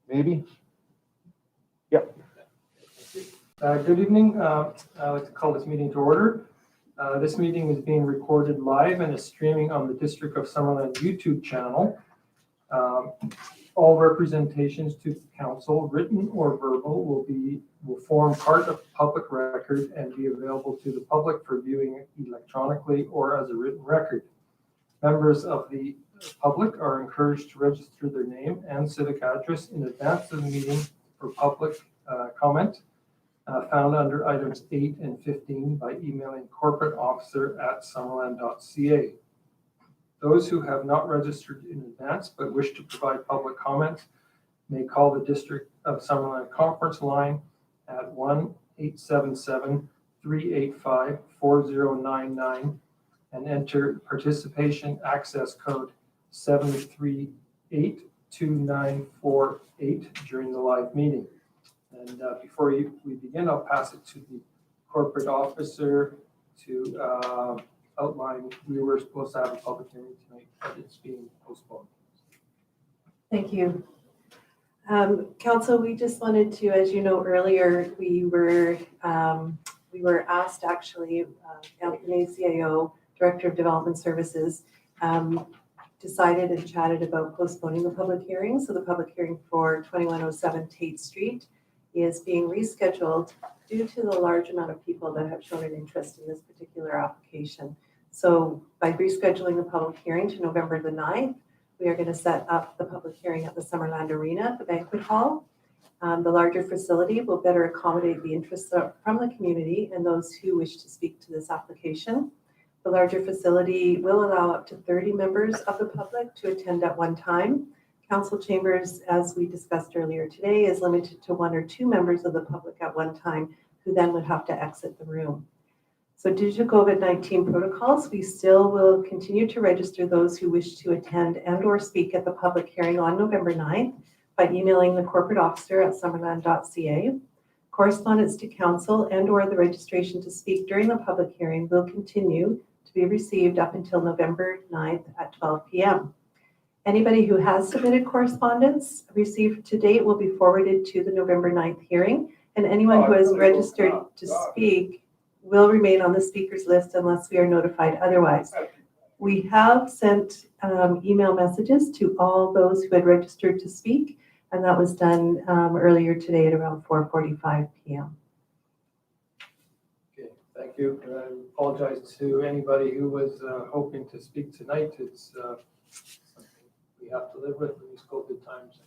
Maybe? Yep. Good evening. I'd like to call this meeting to order. This meeting is being recorded live and is streaming on the District of Summerland YouTube channel. All representations to the council, written or verbal, will form part of the public record and be available to the public for viewing electronically or as a written record. Members of the public are encouraged to register their name and civic address in advance of the meeting for public comment, found under items 8 and 15 by emailing corporateofficer@summerland.ca. Those who have not registered in advance but wish to provide public comments may call the District of Summerland conference line at 1-877-385-4099 and enter participation access code 7382948 during the live meeting. And before we begin, I'll pass it to the corporate officer to outline. We were supposed to have a public hearing tonight, but it's being postponed. Thank you. Council, we just wanted to, as you know, earlier, we were asked actually, Anthony, CAO, Director of Development Services, decided and chatted about postponing the public hearing. So the public hearing for 2107 Tate Street is being rescheduled due to the large amount of people that have shown an interest in this particular application. So by rescheduling the public hearing to November the 9th, we are going to set up the public hearing at the Summerland Arena, the banquet hall. The larger facility will better accommodate the interests from the community and those who wish to speak to this application. The larger facility will allow up to 30 members of the public to attend at one time. Council chambers, as we discussed earlier today, is limited to 1 or 2 members of the public at one time, who then would have to exit the room. So due to COVID-19 protocols, we still will continue to register those who wish to attend and or speak at the public hearing on November 9th by emailing the corporate officer at summerland.ca. Correspondence to council and or the registration to speak during the public hearing will continue to be received up until November 9th at 12 p.m. Anybody who has submitted correspondence received to date will be forwarded to the November 9th hearing, and anyone who has registered to speak will remain on the speakers list unless we are notified otherwise. We have sent email messages to all those who had registered to speak, and that was done earlier today at around 4:45 p.m. Okay, thank you. And I apologize to anybody who was hoping to speak tonight. It's something we have to live with in these COVID times.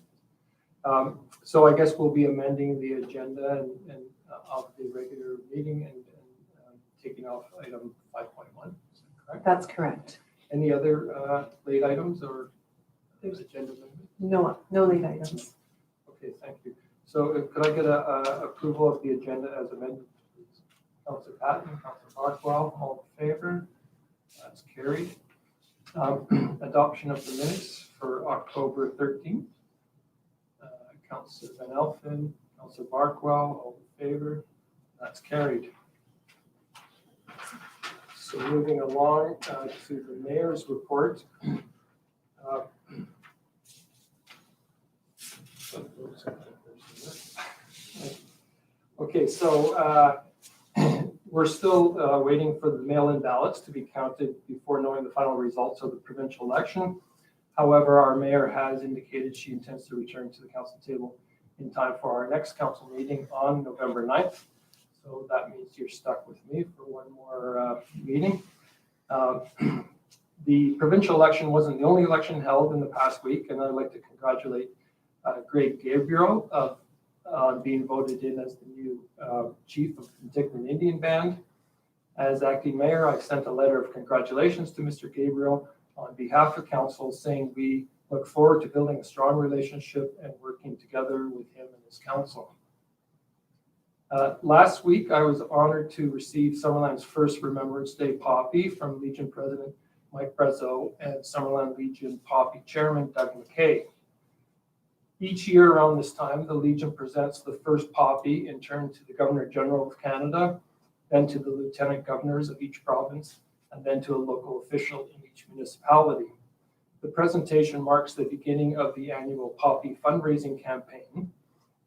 So I guess we'll be amending the agenda and of the regular meeting and taking off item 5.1. Is that correct? That's correct. Any other late items or agenda amendments? No late items. Okay, thank you. So could I get a approval of the agenda as amended, please? Councillor Patton, Councillor Barkwell, all in favor? That's carried. Adoption of the minutes for October 13th. Councillor Van Elfen, Councillor Barkwell, all in favor? That's carried. So moving along to the mayor's report. Okay, so we're still waiting for the mail-in ballots to be counted before knowing the final results of the provincial election. However, our mayor has indicated she intends to return to the council table in time for our next council meeting on November 9th. So that means you're stuck with me for one more meeting. The provincial election wasn't the only election held in the past week, and I'd like to congratulate Greg Gabriel on being voted in as the new chief of the Dickman Indian Band. As acting mayor, I sent a letter of congratulations to Mr. Gabriel on behalf of council, saying we look forward to building a strong relationship and working together with him and his council. Last week, I was honored to receive Summerland's first Remembrance Day Poppy from Legion President Mike Brazeau and Summerland Legion Poppy Chairman Doug McKay. Each year around this time, the Legion presents the first poppy in turn to the Governor General of Canada, then to the Lieutenant Governors of each province, and then to a local official in each municipality. The presentation marks the beginning of the annual Poppy fundraising campaign,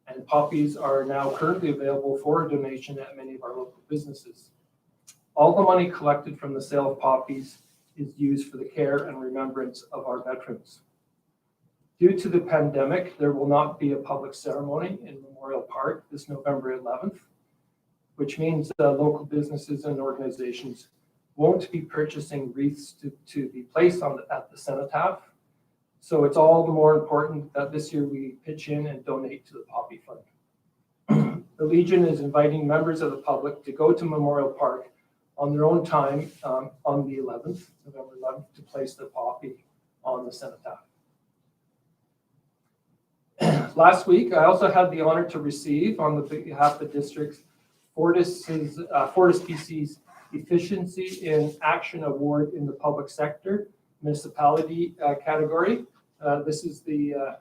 and poppies are now currently available for a donation at many of our local businesses. All the money collected from the sale of poppies is used for the care and remembrance of our veterans. Due to the pandemic, there will not be a public ceremony in Memorial Park this November 11th, which means local businesses and organizations won't be purchasing wreaths to be placed at the cenotaph. So it's all the more important that this year we pitch in and donate to the Poppy Fund. The Legion is inviting members of the public to go to Memorial Park on their own time on the 11th, November 11th, to place the poppy on the cenotaph. Last week, I also had the honor to receive, on the behalf of the districts, Fortis BC's Efficiency in Action Award in the Public Sector Municipality category. This is the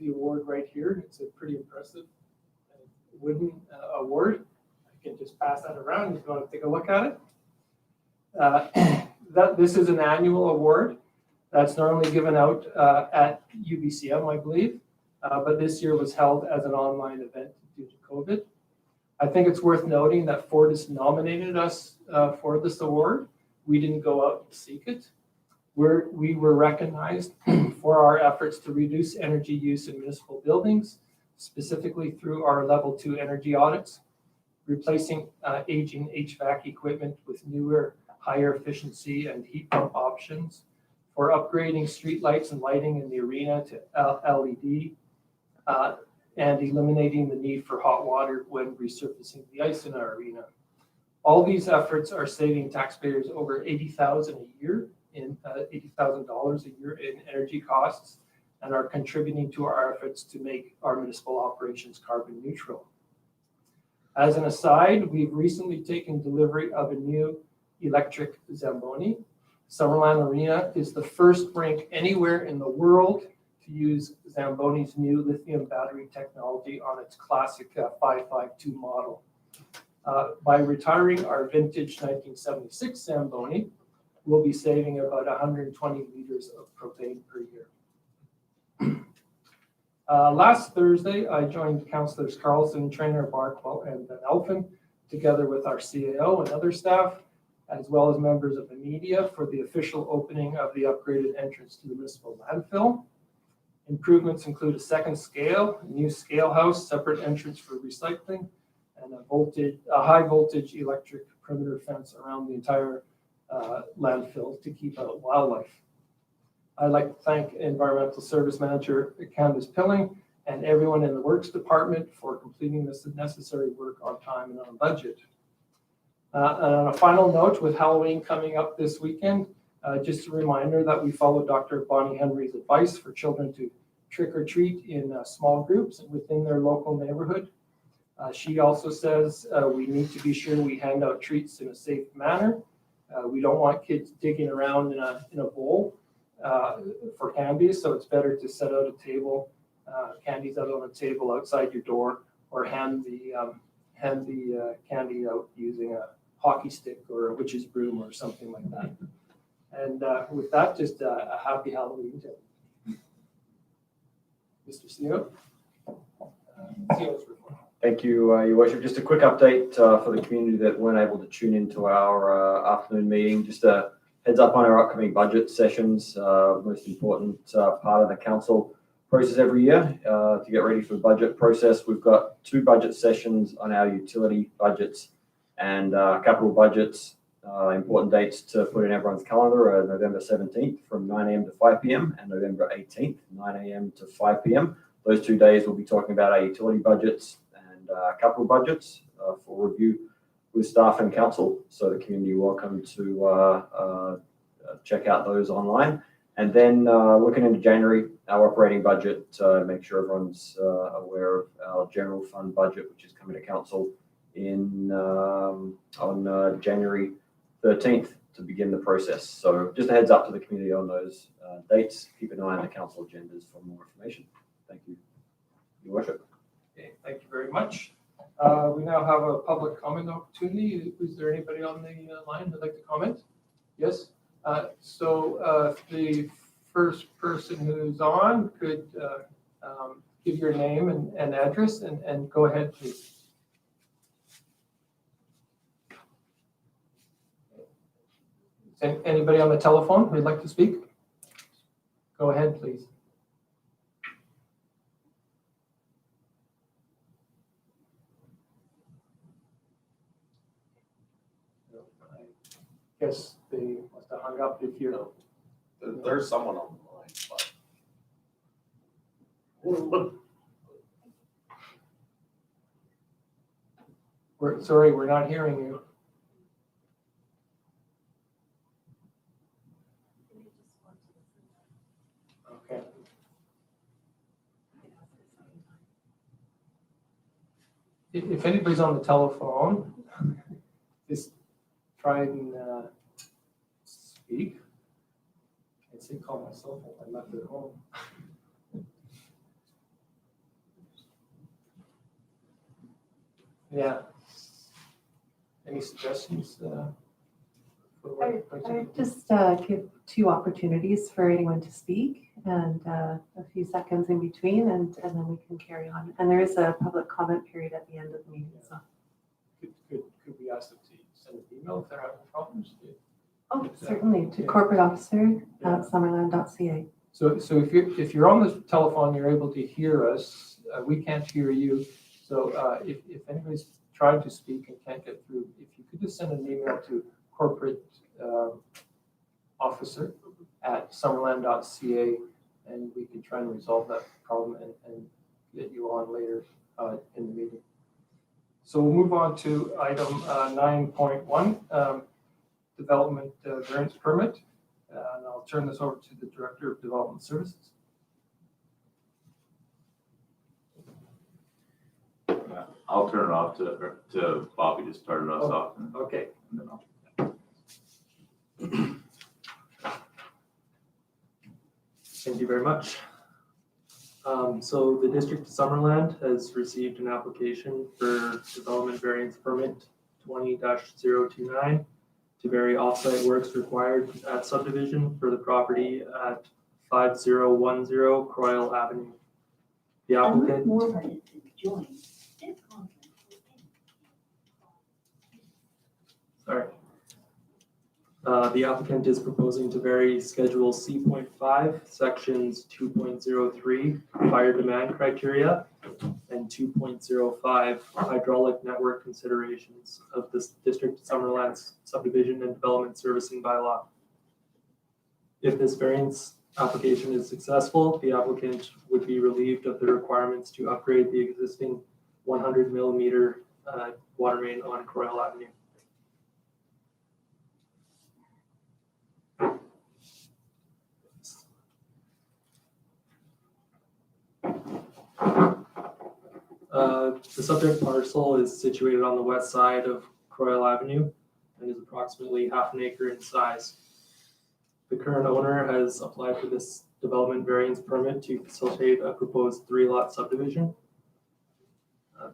award right here. It's a pretty impressive wooden award. I can just pass that around if you want to take a look at it. This is an annual award that's normally given out at UBCM, I believe, but this year was held as an online event due to COVID. I think it's worth noting that Fortis nominated us for this award. We didn't go out and seek it. We were recognized for our efforts to reduce energy use in municipal buildings, specifically through our level 2 energy audits, replacing aging HVAC equipment with newer, higher efficiency and heat pump options, for upgrading street lights and lighting in the arena to LED, and eliminating the need for hot water when resurfacing the ice in our arena. All these efforts are saving taxpayers over $80,000 a year in $80,000 a year in energy costs, and are contributing to our efforts to make our municipal operations carbon neutral. As an aside, we've recently taken delivery of a new electric Zamboni. Summerland Arena is the first rink anywhere in the world to use Zamboni's new lithium battery technology on its classic 552 model. By retiring our vintage 1976 Zamboni, we'll be saving about 120 liters of propane per year. Last Thursday, I joined Councillors Carlson, Trainer, Barkwell, and Van Elfen, together with our CAO and other staff, as well as members of the media, for the official opening of the upgraded entrance to the municipal landfill. Improvements include a second scale, a new scale house, separate entrance for recycling, and a high voltage electric perimeter fence around the entire landfill to keep out wildlife. I'd like to thank Environmental Service Manager Candace Pilling and everyone in the Works Department for completing this necessary work on time and on budget. And on a final note, with Halloween coming up this weekend, just a reminder that we follow Dr. Bonnie Henry's advice for children to trick or treat in small groups within their local neighborhood. She also says we need to be sure we hand out treats in a safe manner. We don't want kids digging around in a bowl for candy, so it's better to set out a table, candies out on a table outside your door, or hand the candy out using a hockey stick or a witch's broom or something like that. And with that, just a happy Halloween to Mr. CEO. CEO's report. Thank you, Your Worship. Just a quick update for the community that weren't able to tune into our afternoon meeting. Just a heads up on our upcoming budget sessions. Most important part of the council process every year to get ready for the budget process. We've got 2 budget sessions on our utility budgets and capital budgets. Important dates to put in everyone's calendar are November 17th from 9 a.m. to 5 p.m. and November 18th, 9 a.m. to 5 p.m. Those 2 days we'll be talking about our utility budgets and capital budgets for review with staff and council. So the community are welcome to check out those online. And then looking into January, our operating budget, to make sure everyone's aware of our general fund budget, which is coming to council on January 13th to begin the process. So just a heads up to the community on those dates. Keep an eye on the council agendas for more information. Thank you, Your Worship. Okay, thank you very much. We now have a public comment opportunity. Is there anybody on the line that'd like to comment? Yes. So the first person who's on could give your name and address and go ahead, please. Is anybody on the telephone who'd like to speak? Go ahead, please. I guess they must have hung up if you're. There's someone on the line, but. Sorry, we're not hearing you. Okay. If anybody's on the telephone, just try and speak. I'd say call my cell phone. I'm not at home. Yeah. Any suggestions? I just give 2 opportunities for anyone to speak and a few seconds in between, and then we can carry on. And there is a public comment period at the end of the meeting. So. Could we ask them to send an email if they're having problems? Oh, certainly, to corporate officer at summerland.ca. So if you're on the telephone, you're able to hear us. We can't hear you. So if anybody's trying to speak and can't get through, if you could just send an email to corporate officer at summerland.ca, and we can try and resolve that problem and get you on later in the meeting. So we'll move on to item 9.1, development variance permit. And I'll turn this over to the Director of Development Services. I'll turn it off to Bobby to start us off. Okay. And then I'll. Thank you very much. So the District of Summerland has received an application for development variance permit 20-029 to vary offsite works required at subdivision for the property at 5010 Croyle Avenue. The applicant. Sorry. The applicant is proposing to vary Schedule C.5, Sections 2.03 fire demand criteria and 2.05 hydraulic network considerations of the District of Summerland's subdivision and development servicing bylaw. If this variance application is successful, the applicant would be relieved of the requirements to upgrade the existing 100 millimeter water main on Croyle Avenue. The subject parcel is situated on the west side of Croyle Avenue and is approximately half an acre in size. The current owner has applied for this development variance permit to facilitate a proposed 3-lot subdivision.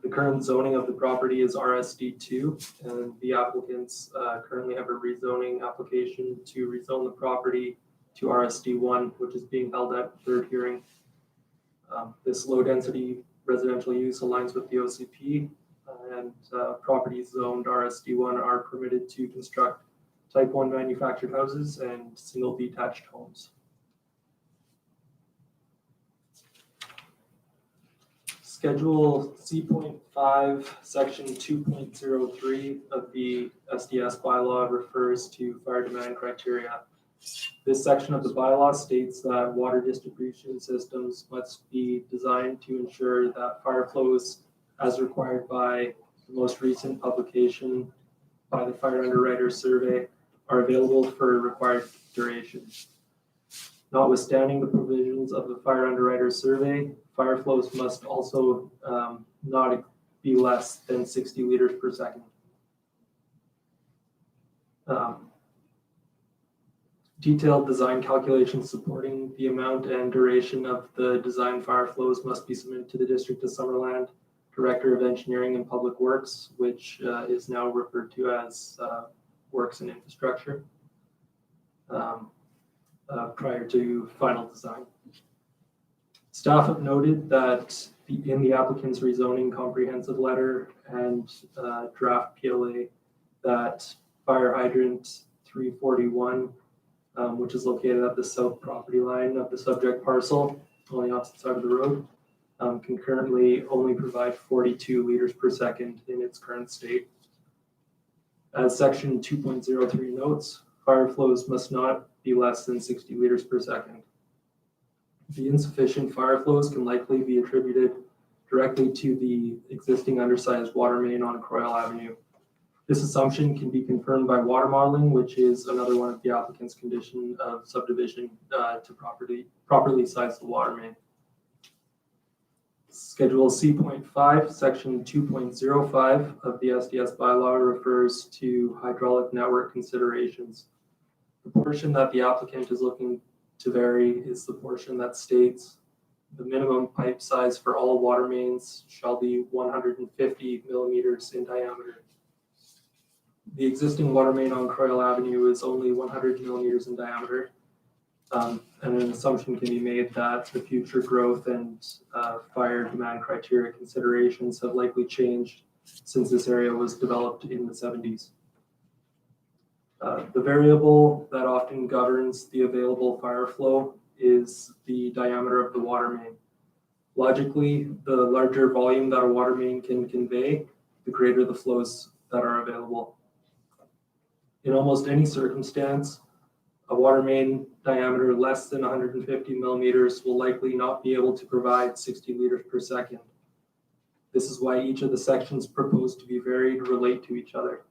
The current zoning of the property is RSD2, and the applicants currently have a rezoning application to rezone the property to RSD1, which is being held at third hearing. This low density residential use aligns with the OCP, and properties zoned RSD1 are permitted to construct Type 1 manufactured houses and single detached homes. Schedule C.5, Section 2.03 of the SDS bylaw refers to fire demand criteria. This section of the bylaw states that water distribution systems must be designed to ensure that fire flows, as required by the most recent publication by the Fire Underwriter Survey, are available for required duration. Notwithstanding the provisions of the Fire Underwriter Survey, fire flows must also not be less than 60 liters per second. Detailed design calculations supporting the amount and duration of the design fire flows must be submitted to the District of Summerland Director of Engineering and Public Works, which is now referred to as Works and Infrastructure. prior to final design. Staff have noted that in the applicant's rezoning comprehensive letter and draft PLA, that fire hydrant 341, which is located at the south property line of the subject parcel on the opposite side of the road, can currently only provide 42 liters per second in its current state. As section 2.03 notes, fire flows must not be less than 60 liters per second. The insufficient fire flows can likely be attributed directly to the existing undersized water main on Croyle Avenue. This assumption can be confirmed by water modeling, which is another one of the applicant's condition of subdivision to properly size the water main. Schedule C.5, section 2.05 of the SDS bylaw refers to hydraulic network considerations. The portion that the applicant is looking to vary is the portion that states the minimum pipe size for all water mains shall be 150 millimeters in diameter. The existing water main on Croyle Avenue is only 100 millimeters in diameter, and an assumption can be made that the future growth and fire demand criteria considerations have likely changed since this area was developed in the 70s. The variable that often governs the available fire flow is the diameter of the water main. Logically, the larger volume that a water main can convey, the greater the flows that are available. In almost any circumstance, a water main diameter less than 150 millimeters will likely not be able to provide 60 liters per second. This is why each of the sections proposed to be varied relate to each other.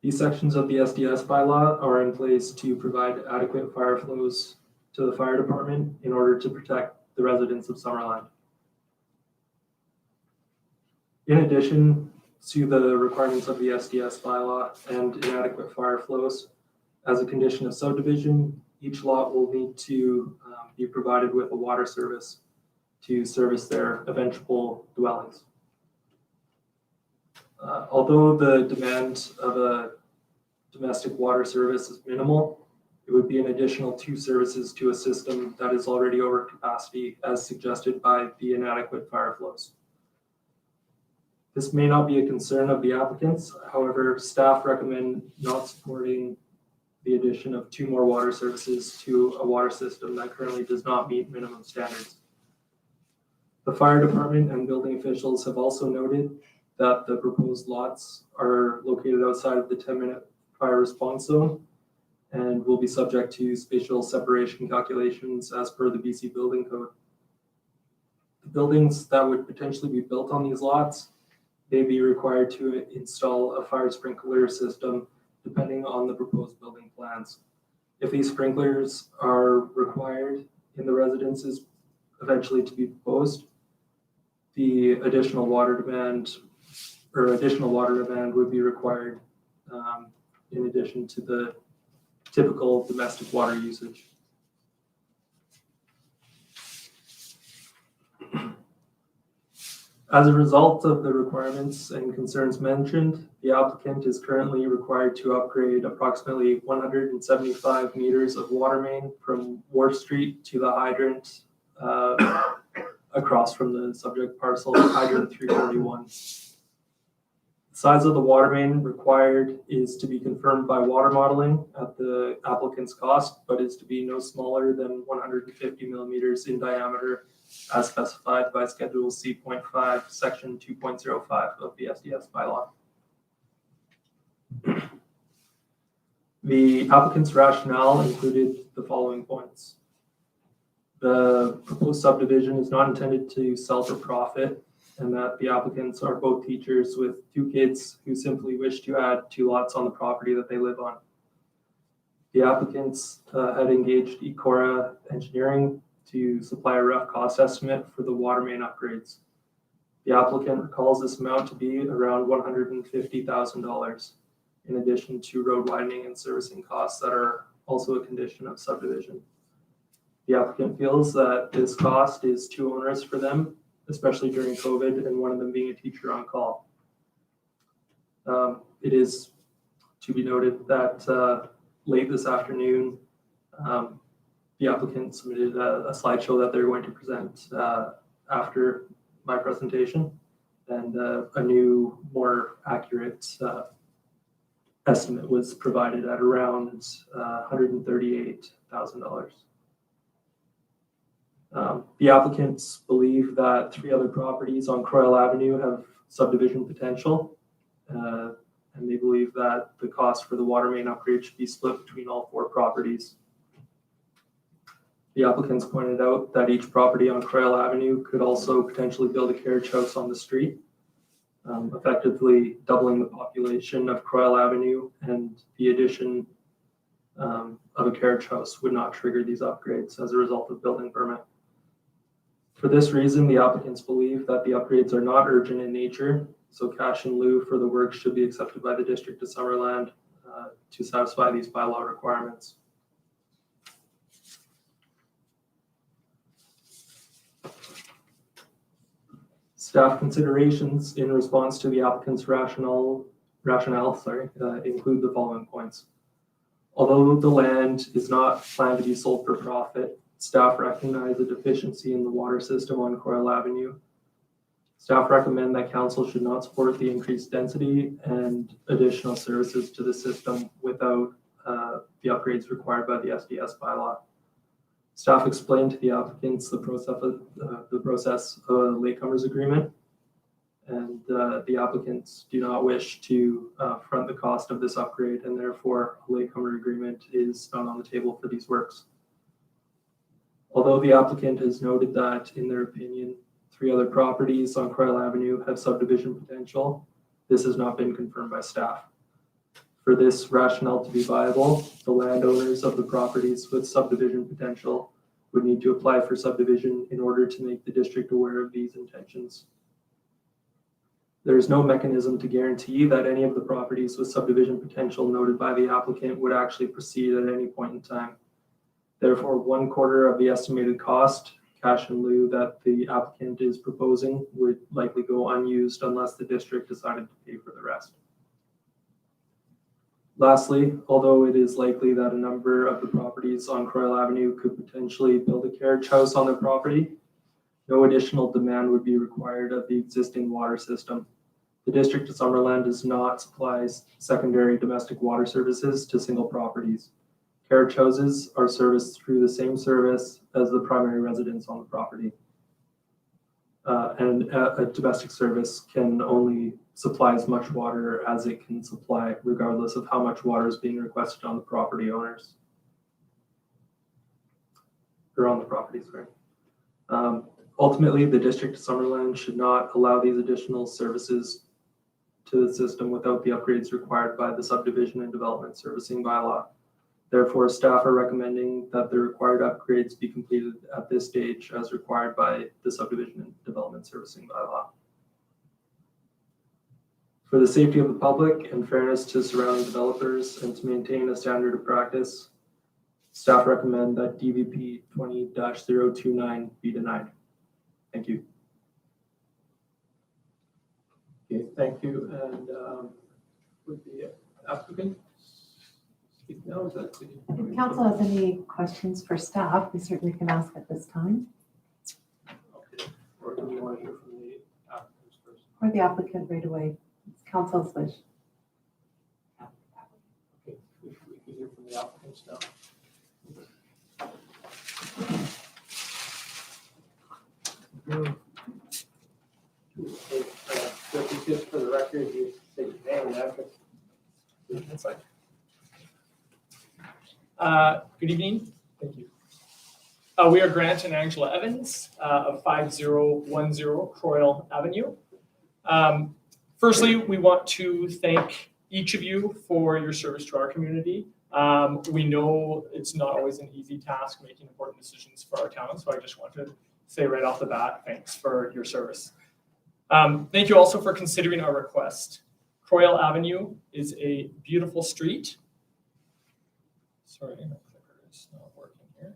These sections of the SDS bylaw are in place to provide adequate fire flows to the fire department in order to protect the residents of Summerland. In addition to the requirements of the SDS bylaw and inadequate fire flows, as a condition of subdivision, each lot will need to be provided with a water service to service their eventual dwellings. Although the demand of a domestic water service is minimal, it would be an additional 2 services to a system that is already over capacity, as suggested by the inadequate fire flows. This may not be a concern of the applicants. However, staff recommend not supporting the addition of 2 more water services to a water system that currently does not meet minimum standards. The fire department and building officials have also noted that the proposed lots are located outside of the 10-minute fire response zone and will be subject to spatial separation calculations as per the BC Building Code. The buildings that would potentially be built on these lots may be required to install a fire sprinkler system depending on the proposed building plans. If these sprinklers are required in the residences eventually to be proposed, the additional water demand would be required in addition to the typical domestic water usage. As a result of the requirements and concerns mentioned, the applicant is currently required to upgrade approximately 175 meters of water main from Wharf Street to the hydrant across from the subject parcel, hydrant 341. The size of the water main required is to be confirmed by water modeling at the applicant's cost, but is to be no smaller than 150 millimeters in diameter as specified by Schedule C.5, Section 2.05 of the SDS bylaw. The applicant's rationale included the following points. The proposed subdivision is not intended to sell for profit, and that the applicants are both teachers with 2 kids who simply wish to add 2 lots on the property that they live on. The applicants had engaged Ecora Engineering to supply a rough cost estimate for the water main upgrades. The applicant recalls this amount to be around $150,000, in addition to road widening and servicing costs that are also a condition of subdivision. The applicant feels that this cost is too onerous for them, especially during COVID and one of them being a teacher on call. It is to be noted that late this afternoon, The applicant submitted a slideshow that they're going to present after my presentation, and a new, more accurate estimate was provided at around $138,000. The applicants believe that 3 other properties on Croyle Avenue have subdivision potential, and they believe that the cost for the water main upgrade should be split between all 4 properties. The applicants pointed out that each property on Croyle Avenue could also potentially build a carriage house on the street, effectively doubling the population of Croyle Avenue, and the addition of a carriage house would not trigger these upgrades as a result of building permit. For this reason, the applicants believe that the upgrades are not urgent in nature, so cash in lieu for the work should be accepted by the District of Summerland to satisfy these bylaw requirements. Staff considerations in response to the applicant's rationale include the following points. Although the land is not planned to be sold for profit, staff recognize a deficiency in the water system on Croyle Avenue. Staff recommend that council should not support the increased density and additional services to the system without the upgrades required by the SDS bylaw. Staff explained to the applicants the process of a latecomers agreement, and the applicants do not wish to front the cost of this upgrade, and therefore a latecomer agreement is not on the table for these works. Although the applicant has noted that, in their opinion, 3 other properties on Croyle Avenue have subdivision potential, this has not been confirmed by staff. For this rationale to be viable, the landowners of the properties with subdivision potential would need to apply for subdivision in order to make the district aware of these intentions. There is no mechanism to guarantee that any of the properties with subdivision potential noted by the applicant would actually proceed at any point in time. Therefore, 1/4 of the estimated cost, cash in lieu, that the applicant is proposing would likely go unused unless the district decided to pay for the rest. Lastly, although it is likely that a number of the properties on Croyle Avenue could potentially build a carriage house on their property, no additional demand would be required of the existing water system. The District of Summerland does not supply secondary domestic water services to single properties. Carriage houses are serviced through the same service as the primary residence on the property. And a domestic service can only supply as much water as it can supply, regardless of how much water is being requested on the property owners. Or on the property, sorry. Ultimately, the District of Summerland should not allow these additional services to the system without the upgrades required by the subdivision and development servicing bylaw. Therefore, staff are recommending that the required upgrades be completed at this stage as required by the subdivision and development servicing bylaw. For the safety of the public and fairness to surrounding developers and to maintain a standard of practice, staff recommend that DVP 20-029 be denied. Thank you. Okay, thank you. And would the applicant speak now? Is that If council has any questions for staff, we certainly can ask at this time, okay? Or do we want to hear from the applicants first? or the applicant right away. It's council's wish. Okay, we can hear from the applicants now. Okay, just for the record, you say your name and address. That's fine. Good evening. Thank you. We are Grant and Angela Evans of 5010 Croyle Avenue. Firstly, we want to thank each of you for your service to our community. We know it's not always an easy task making important decisions for our town, so I just want to say right off the bat, thanks for your service. Thank you also for considering our request. Croyle Avenue is a beautiful street. Sorry, my clicker is not working here.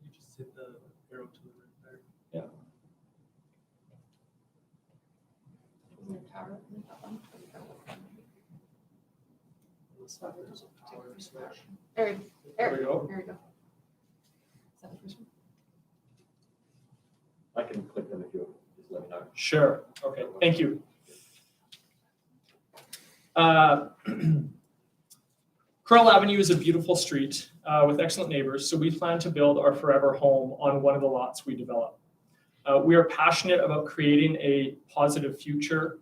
You just hit the arrow to the right there. Yeah. There There we go. we go. Is that the first one? I can click them if you just let me know. Sure, okay, thank you. Curl Avenue is a beautiful street with excellent neighbors, so we plan to build our forever home on one of the lots we develop. We are passionate about creating a positive future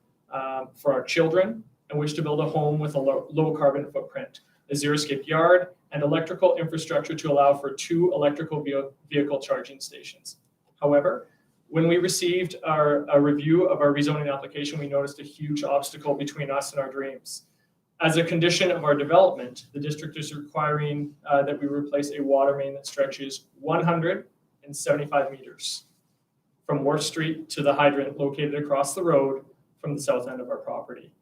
for our children and wish to build a home with a low carbon footprint, a zero-skip yard, and electrical infrastructure to allow for 2 electrical vehicle charging stations. However, when we received a review of our rezoning application, we noticed a huge obstacle between us and our dreams. As a condition of our development, the district is requiring that we replace a water main that stretches 175 meters from Wharf Street to the hydrant located across the road from the south end of our property.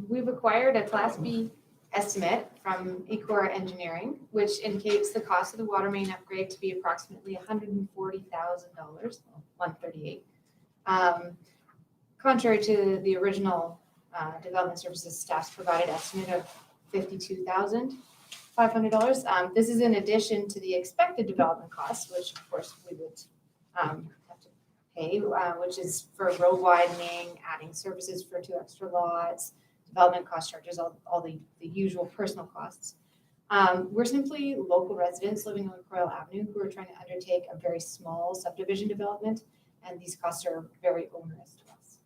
We've acquired a Class B estimate from Ecora Engineering, which indicates the cost of the water main upgrade to be approximately $140,000, $138,000. Contrary to the original Development Services staff's provided estimate of $52,500. This is in addition to the expected development costs, which of course we would have to pay, which is for road widening, adding services for 2 extra lots, development cost charges, all the usual personal costs. We're simply local residents living on Croyle Avenue who are trying to undertake a very small subdivision development, and these costs are very onerous to us.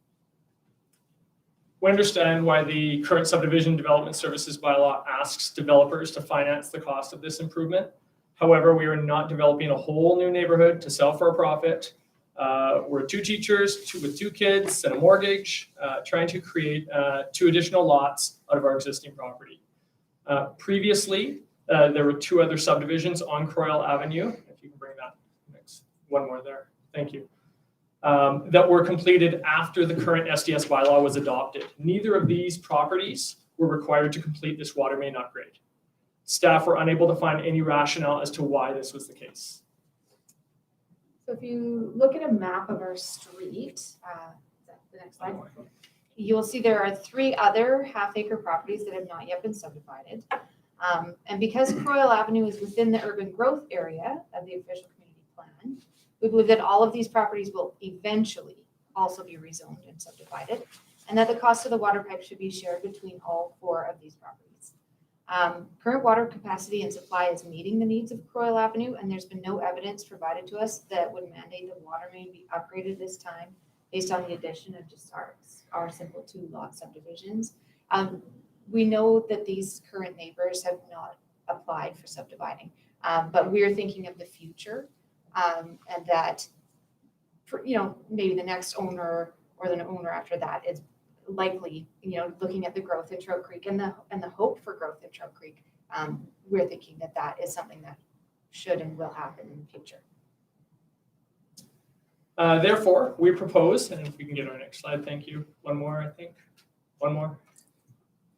We understand why the current subdivision development services bylaw asks developers to finance the cost of this improvement. However, we are not developing a whole new neighborhood to sell for a profit. We're 2 teachers with 2 kids and a mortgage, trying to create 2 additional lots out of our existing property. Previously, there were 2 other subdivisions on Croyle Avenue. If you can bring that next, one more there, thank you. That were completed after the current SDS bylaw was adopted. Neither of these properties were required to complete this water main upgrade. Staff were unable to find any rationale as to why this was the case. So if you look at a map of our street, is that the next slide? You'll see there are 3 other half-acre properties that have not yet been subdivided. And because Croyle Avenue is within the urban growth area of the official community plan, we believe that all of these properties will eventually also be rezoned and subdivided, and that the cost of the water pipe should be shared between all 4 of these properties. Current water capacity and supply is meeting the needs of Croyle Avenue, and there's been no evidence provided to us that would mandate the water main be upgraded this time based on the addition of just our simple 2-lot subdivisions. We know that these current neighbors have not applied for subdividing, but we're thinking of the future, and that, maybe the next owner or the owner after that is likely, looking at the growth in Trail Creek and the hope for growth in Trail Creek. We're thinking that that is something that should and will happen in the future. Therefore, we propose, and if we can get our next slide, thank you. One more, I think. One more.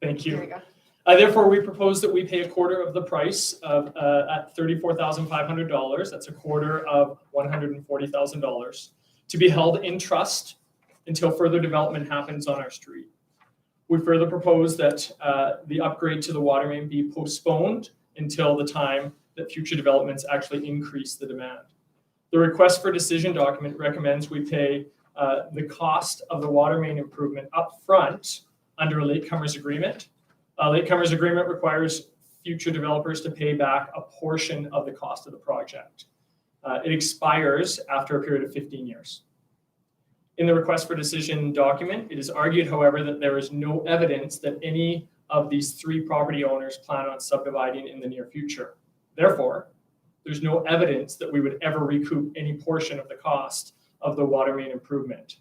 Thank you. There we go. Therefore, we propose that we pay a quarter of the price of at $34,500. That's a quarter of $140,000 to be held in trust until further development happens on our street. We further propose that the upgrade to the water main be postponed until the time that future developments actually increase the demand. The request for decision document recommends we pay the cost of the water main improvement up front under a latecomers agreement. A latecomers agreement requires future developers to pay back a portion of the cost of the project. It expires after a period of 15 years. In the request for decision document, it is argued, however, that there is no evidence that any of these 3 property owners plan on subdividing in the near future. Therefore, there's no evidence that we would ever recoup any portion of the cost of the water main improvement.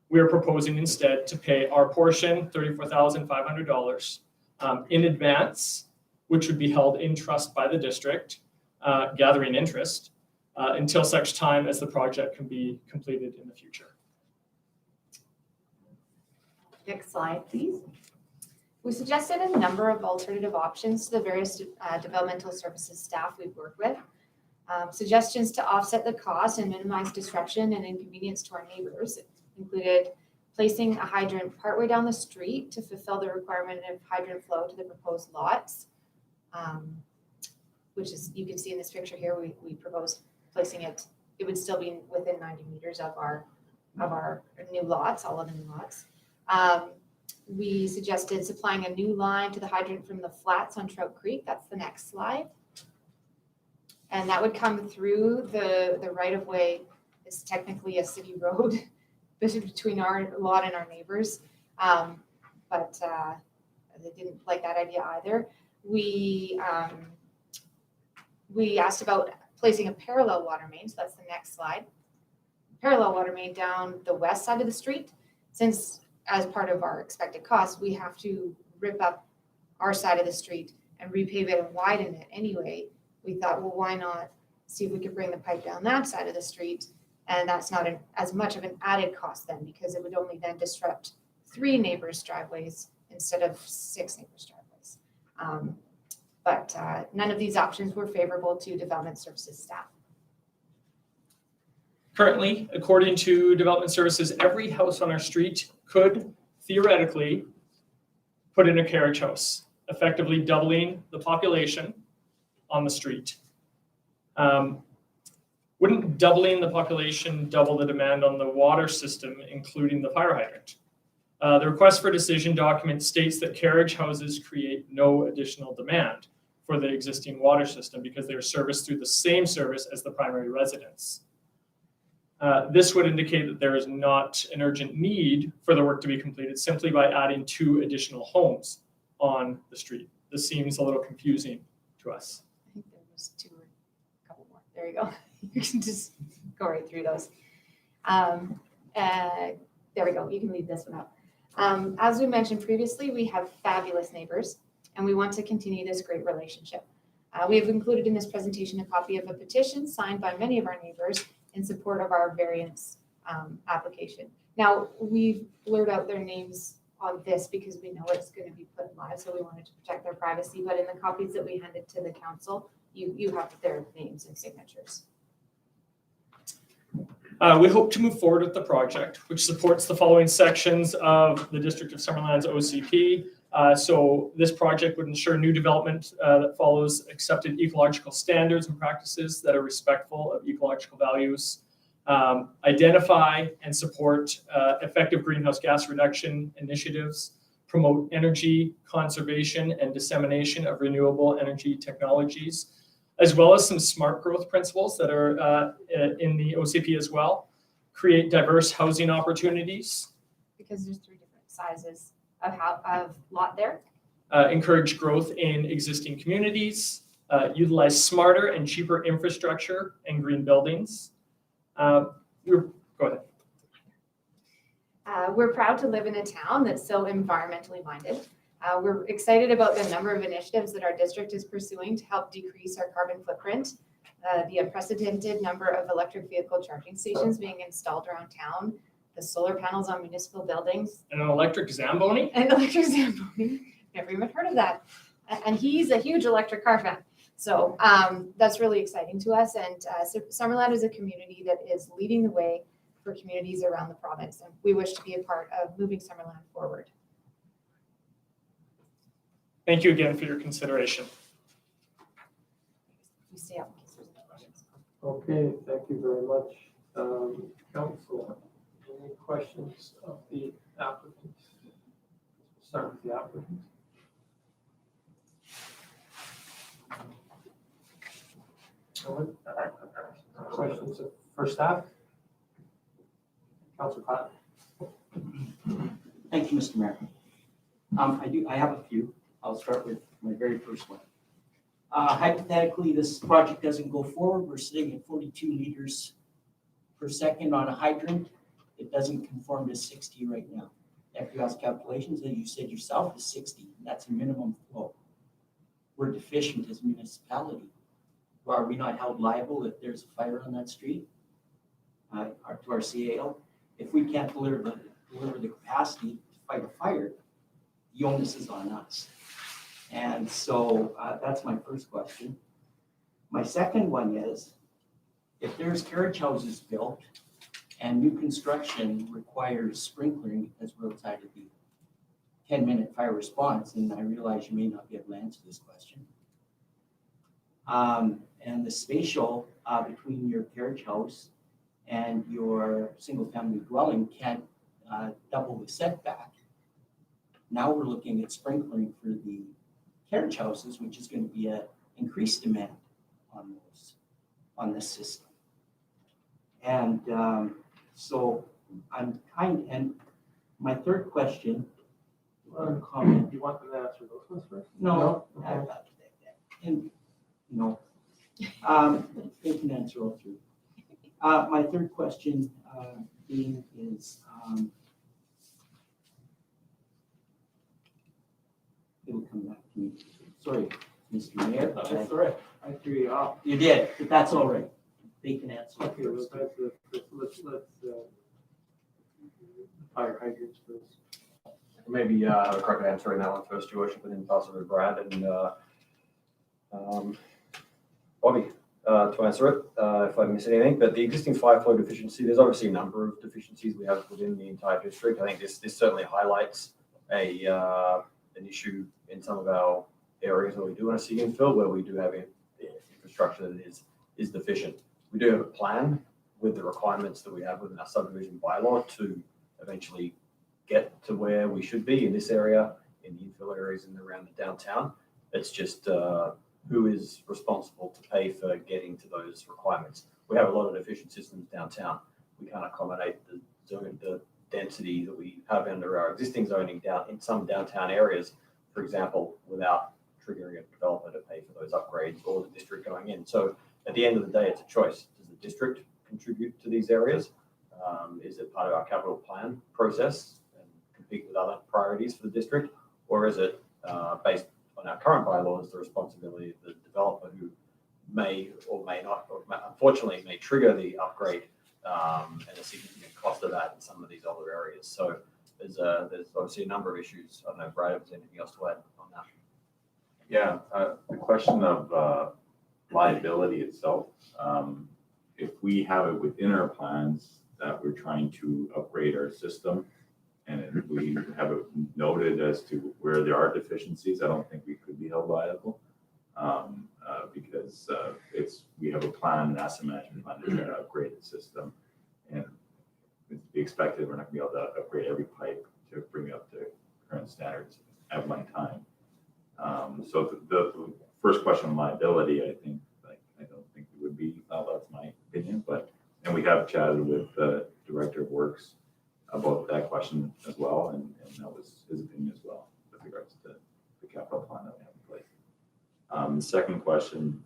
We are proposing instead to pay our portion, $34,500, in advance, which would be held in trust by the district, gathering interest, until such time as the project can be completed in the future. Next slide, please. We suggested a number of alternative options to the various developmental services staff we've worked with. Suggestions to offset the cost and minimize disruption and inconvenience to our neighbors included placing a hydrant partway down the street to fulfill the requirement of hydrant flow to the proposed lots. Which is, you can see in this picture here, we propose placing it, it would still be within 90 meters of our new lots, all of the new lots. We suggested supplying a new line to the hydrant from the flats on Trout Creek. That's the next slide. And that would come through the right-of-way. It's technically a city road between our lot and our neighbors. But they didn't like that idea either. We asked about placing a parallel water main, so that's the next slide. Parallel water main down the west side of the street. Since as part of our expected costs, we have to rip up our side of the street and repave it and widen it anyway. We thought, well, why not see if we could bring the pipe down that side of the street? And that's not as much of an added cost then, because it would only then disrupt 3 neighbors' driveways instead of 6 neighbors' driveways. But none of these options were favorable to development services staff. Currently, according to development services, every house on our street could theoretically put in a carriage house, effectively doubling the population on the street. Wouldn't doubling the population double the demand on the water system, including the fire hydrant? The request for decision document states that carriage houses create no additional demand for the existing water system because they are serviced through the same service as the primary residence. This would indicate that there is not an urgent need for the work to be completed simply by adding 2 additional homes on the street. This seems a little confusing to us. I think there was 2 or a couple more. There you go. You can just go right through those. There we go. You can leave this one up. As we mentioned previously, we have fabulous neighbors, and we want to continue this great relationship. We have included in this presentation a copy of a petition signed by many of our neighbors in support of our variance application. Now, we've blurred out their names on this because we know it's going to be put live, so we wanted to protect their privacy, but in the copies that we handed to the council, you have their names and signatures. We hope to move forward with the project, which supports the following sections of the District of Summerland's OCP. So this project would ensure new development that follows accepted ecological standards and practices that are respectful of ecological values, identify and support effective greenhouse gas reduction initiatives, promote energy conservation and dissemination of renewable energy technologies, as well as some smart growth principles that are in the OCP as well, create diverse housing opportunities. Because there's 3 different sizes of lot there. Encourage growth in existing communities, utilize smarter and cheaper infrastructure and green buildings. Go ahead. We're proud to live in a town that's so environmentally minded. We're excited about the number of initiatives that our district is pursuing to help decrease our carbon footprint. The unprecedented number of electric vehicle charging stations being installed around town, the solar panels on municipal buildings. And an electric Zamboni? An electric Zamboni. Never even heard of that. And he's a huge electric car fan. So that's really exciting to us. And Summerland is a community that is leading the way for communities around the province. And we wish to be a part of moving Summerland forward. Thank you again for your consideration. You stay up in case there's any questions. Okay, thank you very much. Council, any questions of the applicant? Start with the applicant. Questions for staff? Councilor Platt. Thank you, Mr. Mayor. I have a few. I'll start with my very first one. Hypothetically, this project doesn't go forward. We're sitting at 42 liters per second on a hydrant. It doesn't conform to 60 right now. FUS calculations, as you said yourself, is 60. That's a minimum flow. We're deficient as a municipality. Are we not held liable if there's a fire on that street to our CAO? If we can't deliver the capacity to fight a fire, the onus is on us. And so that's my first question. My second one is, if there's carriage houses built And new construction requires sprinkling because we're outside of the 10-minute fire response, and I realize you may not be able to answer this question. And the spatial between your carriage house and your single-family dwelling can't double the setback. Now we're looking at sprinkling for the carriage houses, which is going to be an increased demand on this system. And so and my third question or comment. You want them to answer those ones first? No. Okay. And, no. They can answer all three. My third question being is, it will come back to me. Sorry, Mr. Mayor. That's all right. I threw you off. You did, but that's all right. They can answer Okay, first. let's fire hydrants first. Maybe have a crack at answering that one first, Your Worship, and then pass it to Brad and Bobby to answer it if I miss anything. But the existing fire flow deficiency, there's obviously a number of deficiencies we have within the entire district. I think this certainly highlights an issue in some of our areas where we do want to see infill, where we do have infrastructure that is deficient. We do have a plan with the requirements that we have within our subdivision bylaw to eventually get to where we should be in this area, in the infill areas and around the downtown. It's just who is responsible to pay for getting to those requirements. We have a lot of deficient systems downtown. We can't accommodate the density that we have under our existing zoning down in some downtown areas, for example, without triggering a developer to pay for those upgrades or the district going in. So at the end of the day, it's a choice. Does the district contribute to these areas? Is it part of our capital plan process and compete with other priorities for the district? Or is it based on our current bylaws, the responsibility of the developer who may or may not, or unfortunately may trigger the upgrade and a significant cost of that in some of these other areas. So there's obviously a number of issues. I don't know, Brad, if there's anything else to add on that. Yeah, the question of liability itself, if we have it within our plans that we're trying to upgrade our system, and if we have it noted as to where there are deficiencies, I don't think we could be held liable because we have a plan, an asset management plan to try to upgrade the system, and it's expected we're not going to be able to upgrade every pipe to bring it up to current standards at one time. So the first question on liability, I think, I don't think it would be, that's my opinion, and we have chatted with the Director of Works about that question as well, and that was his opinion as well with regards to the capital plan that we have in place. The second question,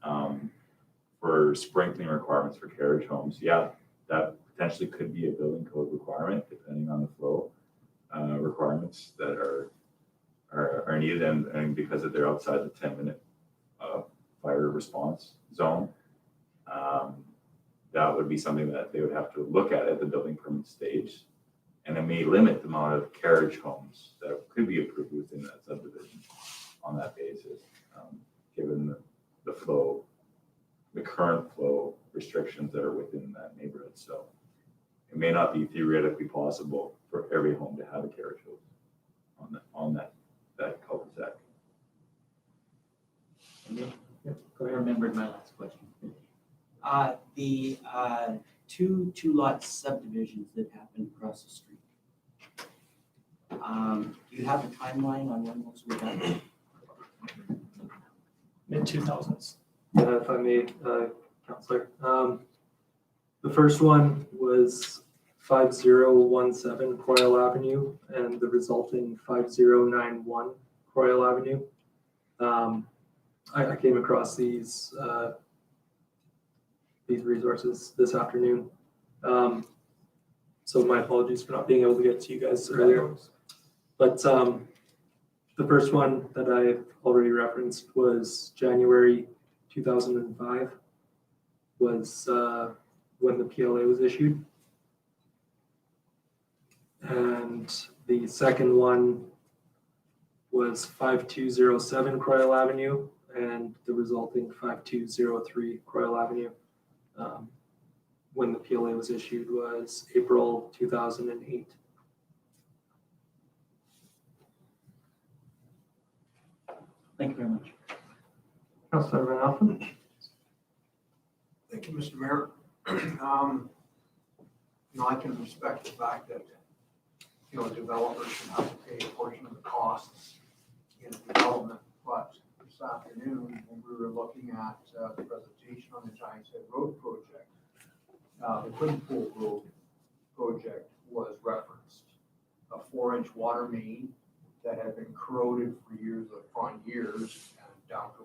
for sprinkling requirements for carriage homes, yeah, that potentially could be a building code requirement depending on the flow requirements that are needed, and because they're outside the 10-minute fire response zone, that would be something that they would have to look at the building permit stage, and it may limit the amount of carriage homes that could be approved within that subdivision on that basis, given the flow, the current flow restrictions that are within that neighborhood. So it may not be theoretically possible for every home to have a carriage house on that cul-de-sac. I remembered my last question. The two-lot subdivisions that happened across the street. Do you have a timeline on when those were done? Mid-2000s. Yeah, if I may, Councillor. The first one was 5017 Croyle Avenue and the resulting 5091 Croyle Avenue. I came across these resources this afternoon. So my apologies for not being able to get to you guys earlier. But the first one that I've already referenced was January 2005 was when the PLA was issued. And the second one was 5207 Croyle Avenue and the resulting 5203 Croyle Avenue. when the PLA was issued was April 2008. Thank you very much. Councilor Van Alphen? Thank you, Mr. Mayor. I can respect the fact that, developers should have to pay a portion of the costs in development. But this afternoon, when we were looking at the presentation on the Giants Head Road project, the Quinn Pool Road project was referenced. A 4-inch water main that had been corroded for years upon years and down to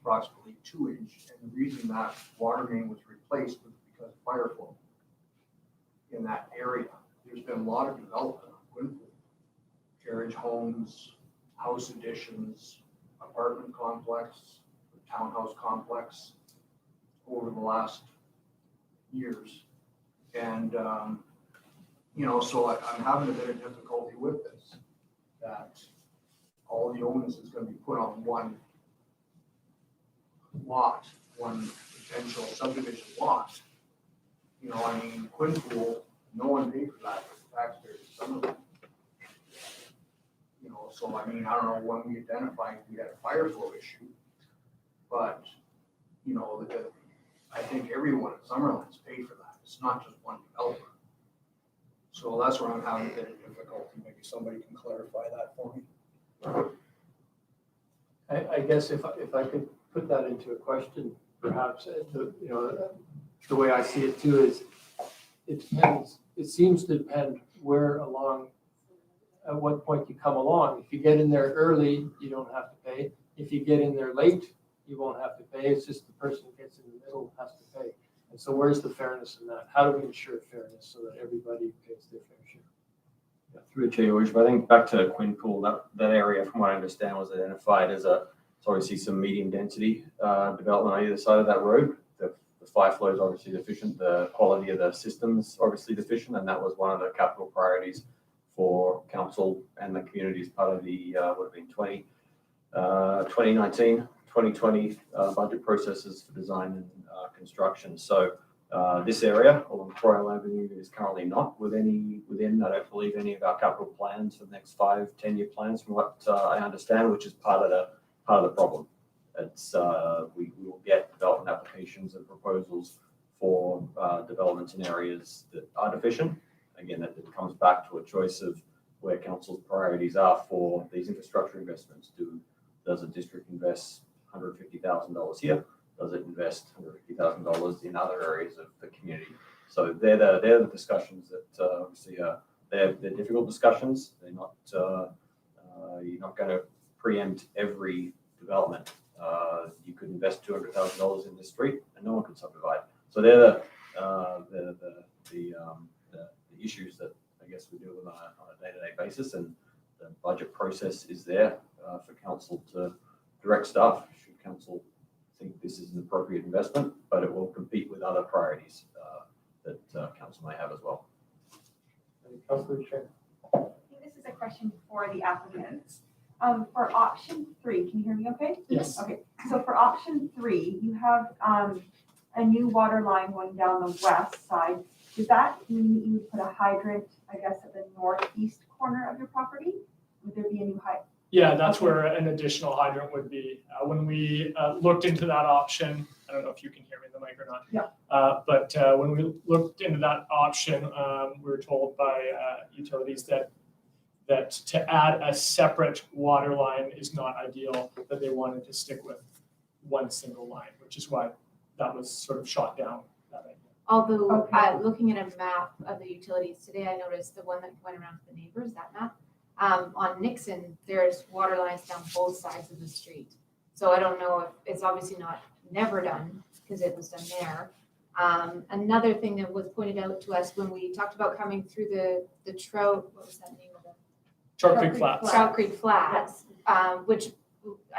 approximately 2-inch. And the reason that water main was replaced was because of fire flow in that area. There's been a lot of development on Quinn Pool. Carriage homes, house additions, apartment complex, townhouse complex over the last years. And, so I'm having a bit of difficulty with this, that all the onus is going to be put on one lot, one potential subdivision lot. Quinn Pool, no one paid for that, but the taxpayers, some of them. So I don't know when we identified we had a fire flow issue, but, I think everyone at Summerland's paid for that. It's not just one developer. So that's where I'm having a bit of difficulty. Maybe somebody can clarify that for me. I guess if I could put that into a question, perhaps, the way I see it too is it depends, it seems to depend where along, at what point you come along. If you get in there early, you don't have to pay. If you get in there late, you won't have to pay. It's just the person who gets in the middle has to pay. And so where's the fairness in that? How do we ensure fairness so that everybody pays their fair share? Yeah, through the chair, your worship, I think back to Quinn Pool, that area, from what I understand, was identified as obviously some medium density development on either side of that road. The fire flow is obviously deficient, the quality of the systems obviously deficient, and that was one of the capital priorities for council and the community as part of the would have been 2019, 2020 budget processes for design and construction. So this area along Croyle Avenue is currently not within, I don't believe, any of our capital plans for the next 5-10-year plans, from what I understand, which is part of the problem. It's we will get development applications and proposals for developments in areas that are deficient. Again, it comes back to a choice of where council's priorities are for these infrastructure investments. Does a district invest $150,000 here? Does it invest $150,000 in other areas of the community? So they're the discussions that obviously they're difficult discussions. They're not you're not going to preempt every development. You could invest $200,000 in this street and no one could subdivide. So they're the issues that I guess we deal with on a day-to-day basis, and the budget process is there for council to direct staff. Should council think this is an appropriate investment, but it will compete with other priorities that council may have as well. Councilor Chair. I think this is a question for the applicants. For option 3, can you hear me okay? Yes. Okay, so for option 3, you have a new water line going down the west side. Does that mean that you would put a hydrant, I guess, at the northeast corner of your property? Would there be a new hydrant? Yeah, that's where an additional hydrant would be. When we looked into that option, I don't know if you can hear me in the mic or not. Yeah. But when we looked into that option, we were told by utilities that to add a separate water line is not ideal, that they wanted to stick with one single line, which is why that was sort of shot down, that idea. Although, Okay. looking at a map of the utilities today, I noticed the one that went around to the neighbors, that map. On Nixon, there's water lines down both sides of the street. So I don't know if, it's obviously not never done, because it was done there. Another thing that was pointed out to us when we talked about coming through the Trout, what was that name of it? Trout Creek Flats. Trout Creek Flats, which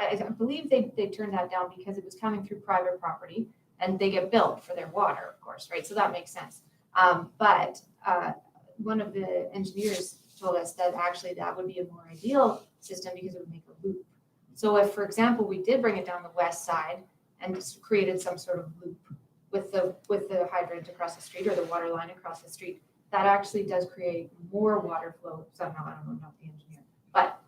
I believe they turned that down because it was coming through private property and they get billed for their water, of course, right? So that makes sense. But one of the engineers told us that actually that would be a more ideal system because it would make a loop. So if, for example, we did bring it down the west side and just created some sort of loop with the hydrant across the street or the water line across the street, that actually does create more water flow somehow. I don't know, I'm not the engineer. But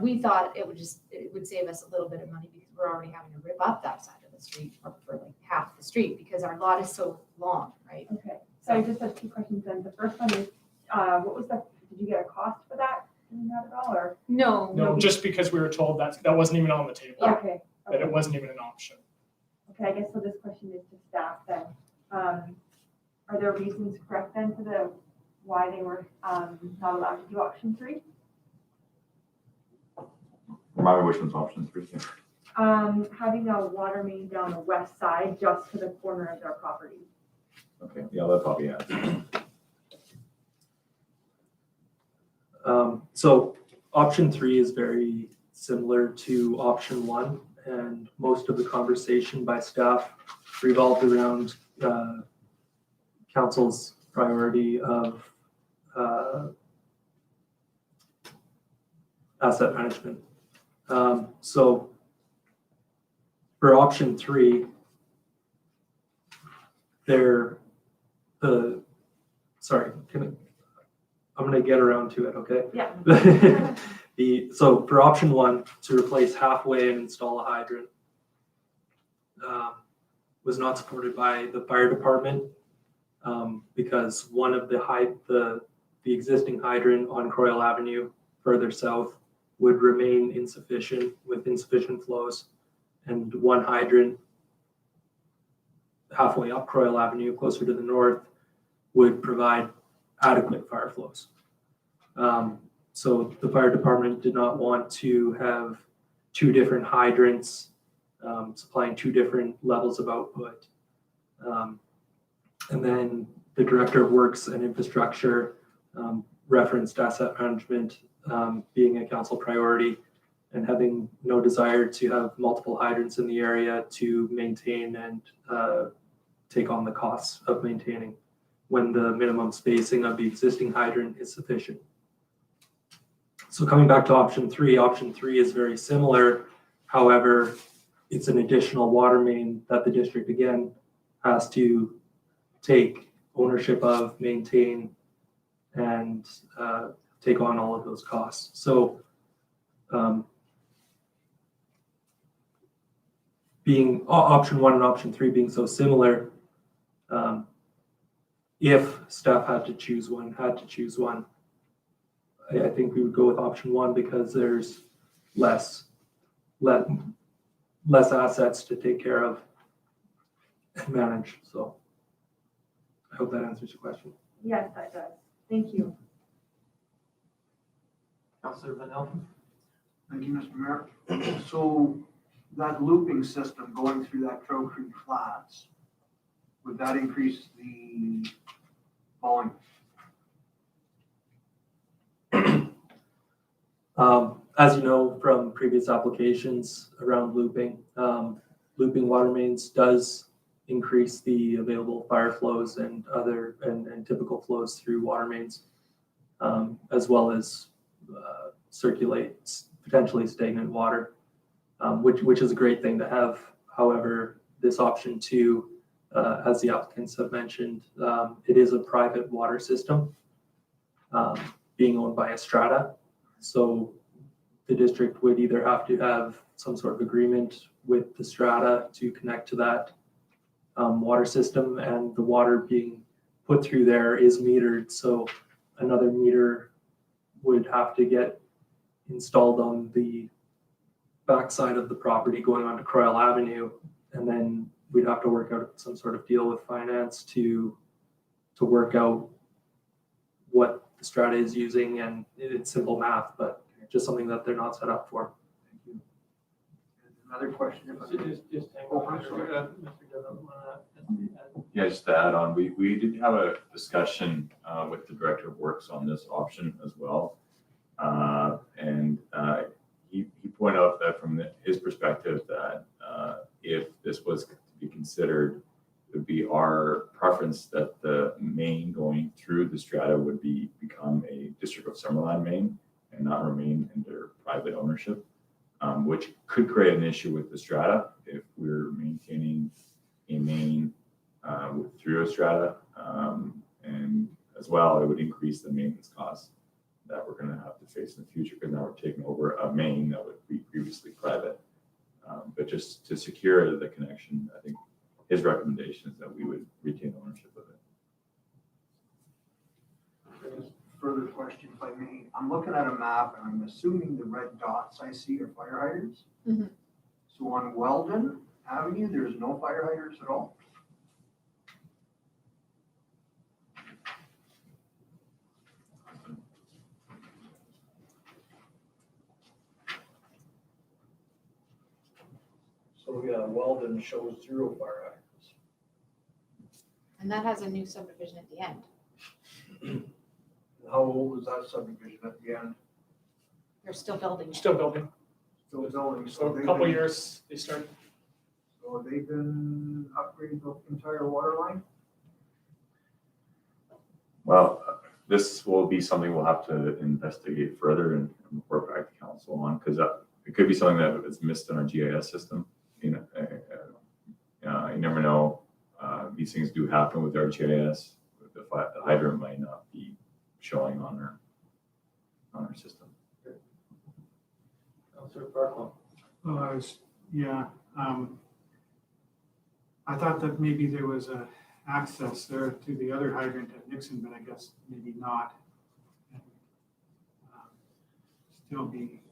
we thought it would save us a little bit of money because we're already having to rip up that side of the street for like half the street because our lot is so long, right? Okay, so I just have two questions then. The first one is, did you get a cost for that, doing that at all, or? No. No, just because we were told that wasn't even on the table, Okay. that it wasn't even an option. Okay, I guess so this question is to staff then. Are there reasons correct then for why they were not allowed to do option 3? Remind me which one's option 3? Having a water main down the west side just to the corner of their property. Okay, yeah, that probably has. So option 3 is very similar to option 1, and most of the conversation by staff revolved around council's priority of asset management. So for option 3, I'm gonna get around to it, okay? Yeah. So for option 1, to replace halfway and install a hydrant, was not supported by the fire department because one of the existing hydrant on Croyle Avenue further south would remain insufficient with insufficient flows, and one hydrant halfway up Croyle Avenue, closer to the north, would provide adequate fire flows. So the fire department did not want to have 2 different hydrants supplying 2 different levels of output. And then the Director of Works and Infrastructure referenced asset management being a council priority and having no desire to have multiple hydrants in the area to maintain and take on the costs of maintaining when the minimum spacing of the existing hydrant is sufficient. So coming back to option 3 is very similar. However, it's an additional water main that the district again has to take ownership of, maintain, and take on all of those costs. So being option 1 and option 3 being so similar, if staff had to choose one, I think we would go with option 1 because there's less assets to take care of and manage. So I hope that answers your question. Yes, that does. Thank you. Councillor Vanel? Thank you, Mr. Mayor. So that looping system going through that Crow Creek Flats, would that increase the volume? As you know from previous applications around looping water mains does increase the available fire flows and other and typical flows through water mains, as well as circulate potentially stagnant water, which is a great thing to have. However, this option 2, as the applicants have mentioned, it is a private water system being owned by a strata. So the district would either have to have some sort of agreement with the strata to connect to that water system, and the water being put through there is metered. So another meter would have to get installed on the backside of the property going onto Croyle Avenue, and then we'd have to work out some sort of deal with finance to work out what the strata is using, and it's simple math, but just something that they're not set up for. Thank you. Another question. If I may. Just hang Oh, on. I'm sorry. Mr. Devon, Yeah, just to add on, we did have a discussion with the Director of Works on this option as well. And he pointed out that from his perspective that if this was to be considered, it would be our preference that the main going through the strata would become a District of Summerland main and not remain under private ownership, which could create an issue with the strata if we're maintaining a main strata. And as well, it would increase the maintenance costs that we're going to have to face in the future, because now we're taking over a main that would be previously private. But just to secure the connection, I think his recommendation is that we would retain ownership of it. Further question, if I may. I'm looking at a map and I'm assuming the red dots I see are fire hydrants. Mhm. So on Weldon Avenue, there's no fire hydrants at all? So yeah, Weldon shows 0 fire hydrants. And that has a new subdivision at the end. How old was that subdivision at the end? They're still building. Still building. Still building, So a they've couple been- years, they started. So they've been upgrading the entire water line? Well, this will be something we'll have to investigate further and report back to council on, because it could be something that is missed in our GIS system. You know, you never know. These things do happen with our GIS. The hydrant might not be showing on our system. Councilor Barlow. Well, I thought that maybe there was a access there to the other hydrant at Nixon, but I guess maybe not. Still be,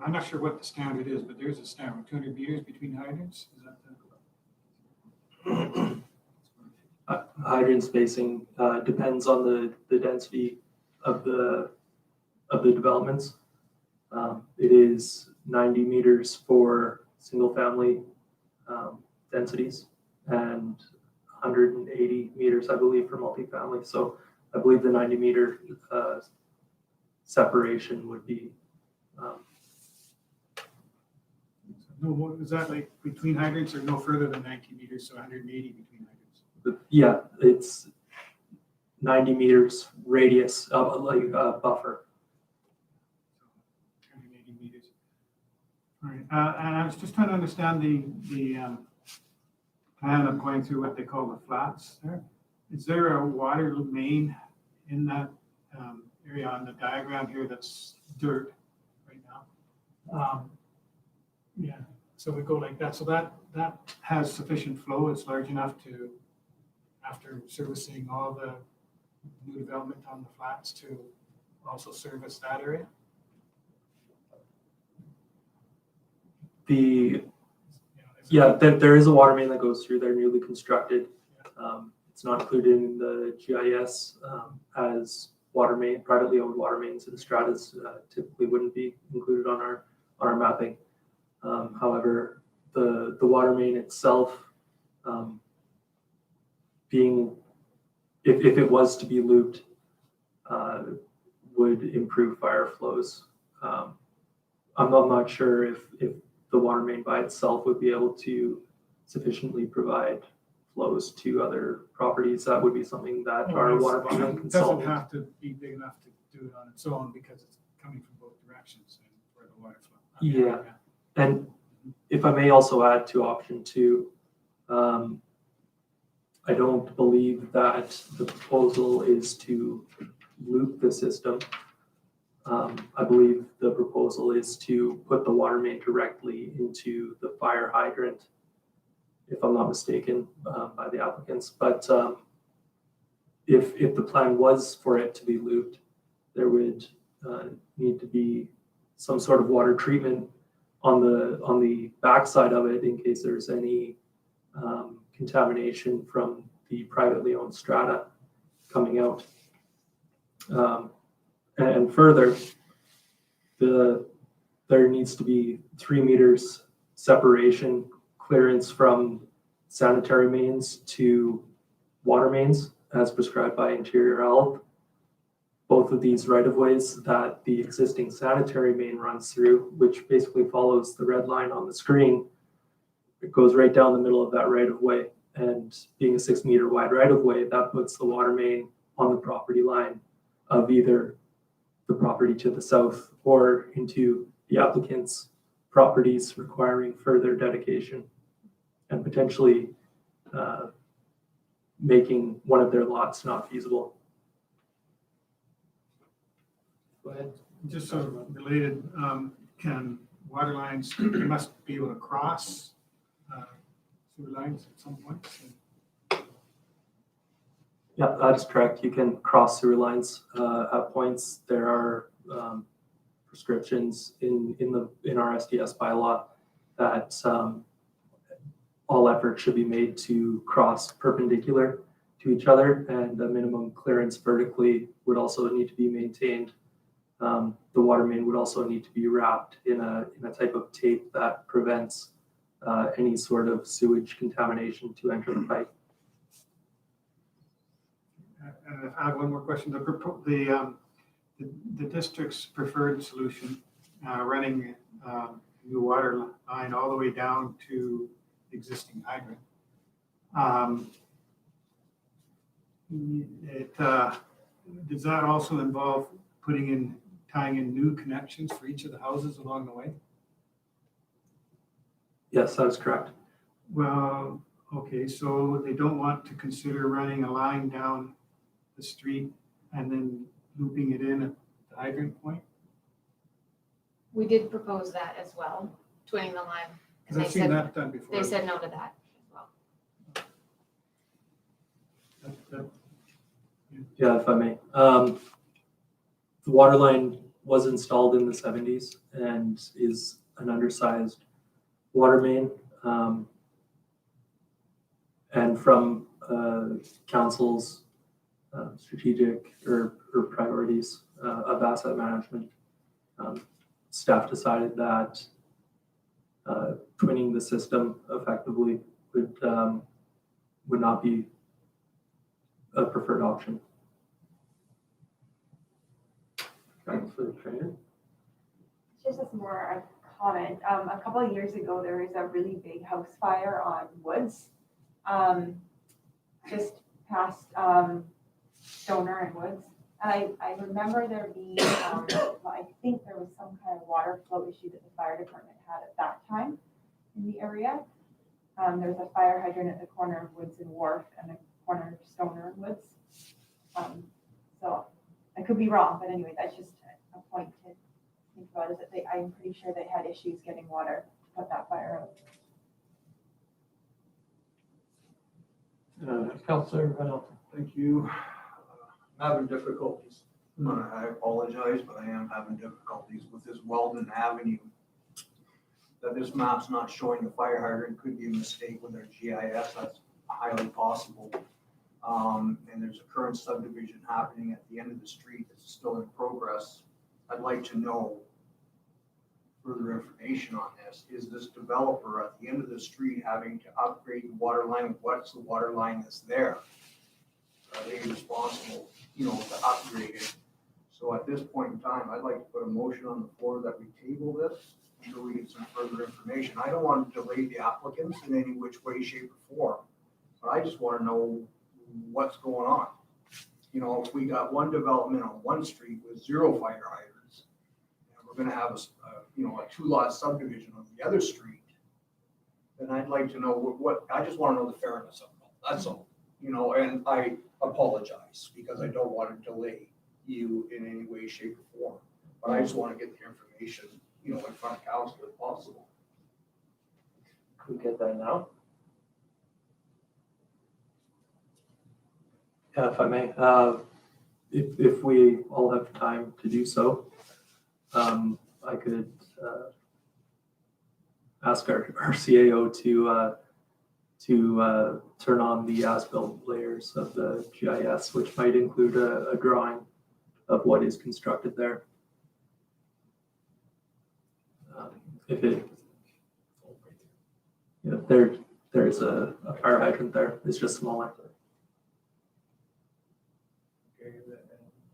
I'm not sure what the standard is, but there's a standard, 200 meters between hydrants, is that the? Hydrant spacing depends on the density of the developments. It is 90 meters for single family densities and 180 meters, I believe, for multifamily. So I believe the 90 meter separation would be. No, what is that, like between hydrants or no further than 90 meters, so 180 between hydrants? Yeah, it's 90 meters radius of like a buffer. 180 meters. All right, and I was just trying to understand the plan of going through what they call the flats there. Is there a water main in that area on the diagram here that's dirt right now? Yeah, so we go like that. So that has sufficient flow. It's large enough to, after servicing all the new development on the flats, to also service that area? There is a water main that goes through there, newly constructed. It's not included in the GIS as water main, privately owned water mains and stratas typically wouldn't be included on our mapping. However, the water main itself, being, if it was to be looped, would improve fire flows. I'm not sure if the water main by itself would be able to sufficiently provide flows to other properties. That would be something that our water bonding It doesn't consultant. have to be big enough to do it on its own because it's coming from both directions and where the water flow. Yeah. And if I may also add to option 2, I don't believe that the proposal is to loop the system. I believe the proposal is to put the water main directly into the fire hydrant, if I'm not mistaken, by the applicants. But if the plan was for it to be looped, there would need to be some sort of water treatment on the backside of it in case there's any contamination from the privately owned strata coming out. And further, there needs to be 3 meters separation clearance from sanitary mains to water mains as prescribed by Interior Health. Both of these right-of-ways that the existing sanitary main runs through, which basically follows the red line on the screen, it goes right down the middle of that right-of-way. And being a 6 meter wide right-of-way, that puts the water main on the property line of either the property to the south or into the applicant's properties, requiring further dedication and potentially making one of their lots not feasible. Go ahead. Just sort of related, can water lines, you must be able to cross sewer lines at some point? Yeah, that is correct. You can cross sewer lines at points. There are prescriptions in our SDS bylaw that all effort should be made to cross perpendicular to each other, and a minimum clearance vertically would also need to be maintained. The water main would also need to be wrapped in a type of tape that prevents any sort of sewage contamination to enter the pipe. And I have one more question. The district's preferred solution, running new water line all the way down to the existing hydrant. Does that also involve tying in new connections for each of the houses along the way? Yes, that is correct. Well, okay, so they don't want to consider running a line down the street and then looping it in at the hydrant point? We did propose that as well, twinning the line. Because And I've seen that done before. they said no to that as well. That- Yeah, if I may. The water line was installed in the 70s and is an undersized water main. And from council's strategic or priorities of asset management, staff decided that twinning the system effectively would not be a preferred option. For the trainer. Just as more a comment, a couple of years ago, there was a really big house fire on Woods, just past Stoner and Woods. And I remember there being, I think there was some kind of water flow issue that the fire department had at that time in the area. There was a fire hydrant at the corner of Woods and Wharf and the corner of Stoner and Woods. So I could be wrong, but anyway, that's just a point to think about, is that I'm pretty sure they had issues getting water to put that fire out. Councillor Van Thank you. I'm having difficulties. I apologize, but I am having difficulties with this Weldon Avenue. That this map's not showing the fire hydrant could be a mistake with their GIS. That's highly possible. And there's a current subdivision happening at the end of the street that's still in progress. I'd like to know further information on this. Is this developer at the end of the street having to upgrade the water line? What's the water line that's there? Are they responsible, to upgrade it? So at this point in time, I'd like to put a motion on the floor that we table this until we get some further information. I don't want to delay the applicants in any which way, shape, or form, but I just want to know what's going on. If we got one development on one street with 0 fire hydrants, and we're going to have a 2-lot subdivision on the other street, then I'd like to know what I just want to know the fairness of it all. That's all. And I apologize because I don't want to delay you in any way, shape, or form. But I just want to get the information, in front of council if possible. Can we get that now? Yeah, if I may. If we all have time to do so, I could ask our CAO to turn on the as-built layers of the GIS, which might include a drawing of what is constructed there. If it, there's a fire hydrant there. It's just smaller. Okay, and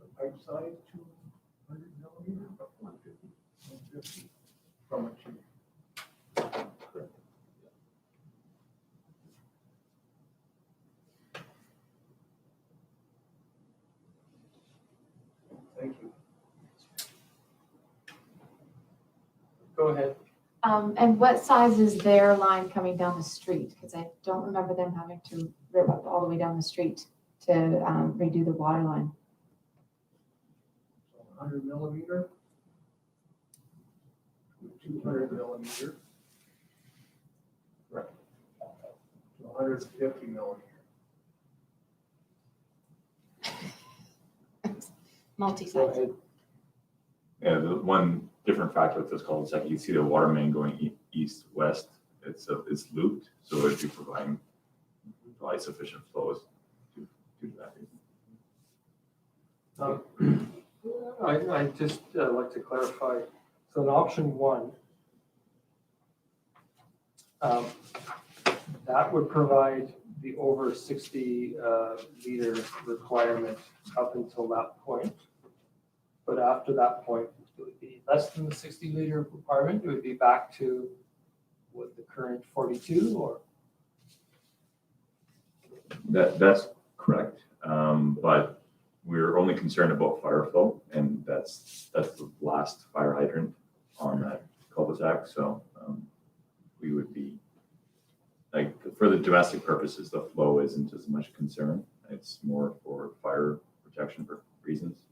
the pipe size, 200 millimeter, 150 from a tube. Thank you. Go ahead. And what size is their line coming down the street? Because I don't remember them having to rip up all the way down the street to redo the water line. 100 millimeter. 200 millimeter. Right. 150 millimeter. Multi-size. Yeah, the one different factor with this cul-de-sac, you see the water main going east-west. It's looped, so it'd be providing sufficient flows to that. I just like to clarify, so in option one, that would provide the over 60 liter requirement up until that point. But after that point, it would be less than the 60 liter requirement. It would be back to what the current 42 or? That's correct, but we're only concerned about fire flow, and that's the last fire hydrant on that cul-de-sac. So we would be like, for the domestic purposes, the flow isn't as much concern. It's more for fire protection reasons.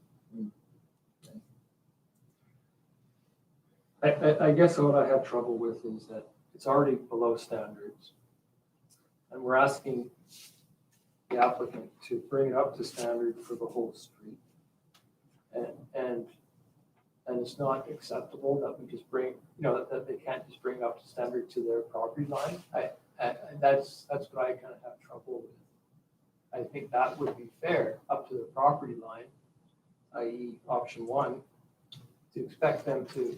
I guess what I have trouble with is that it's already below standards. And we're asking the applicant to bring it up to standard for the whole street. And it's not acceptable that we just bring, that they can't just bring up to standard to their property line. That's what I kind of have trouble with. I think that would be fair up to the property line, i.e. option one, to expect them to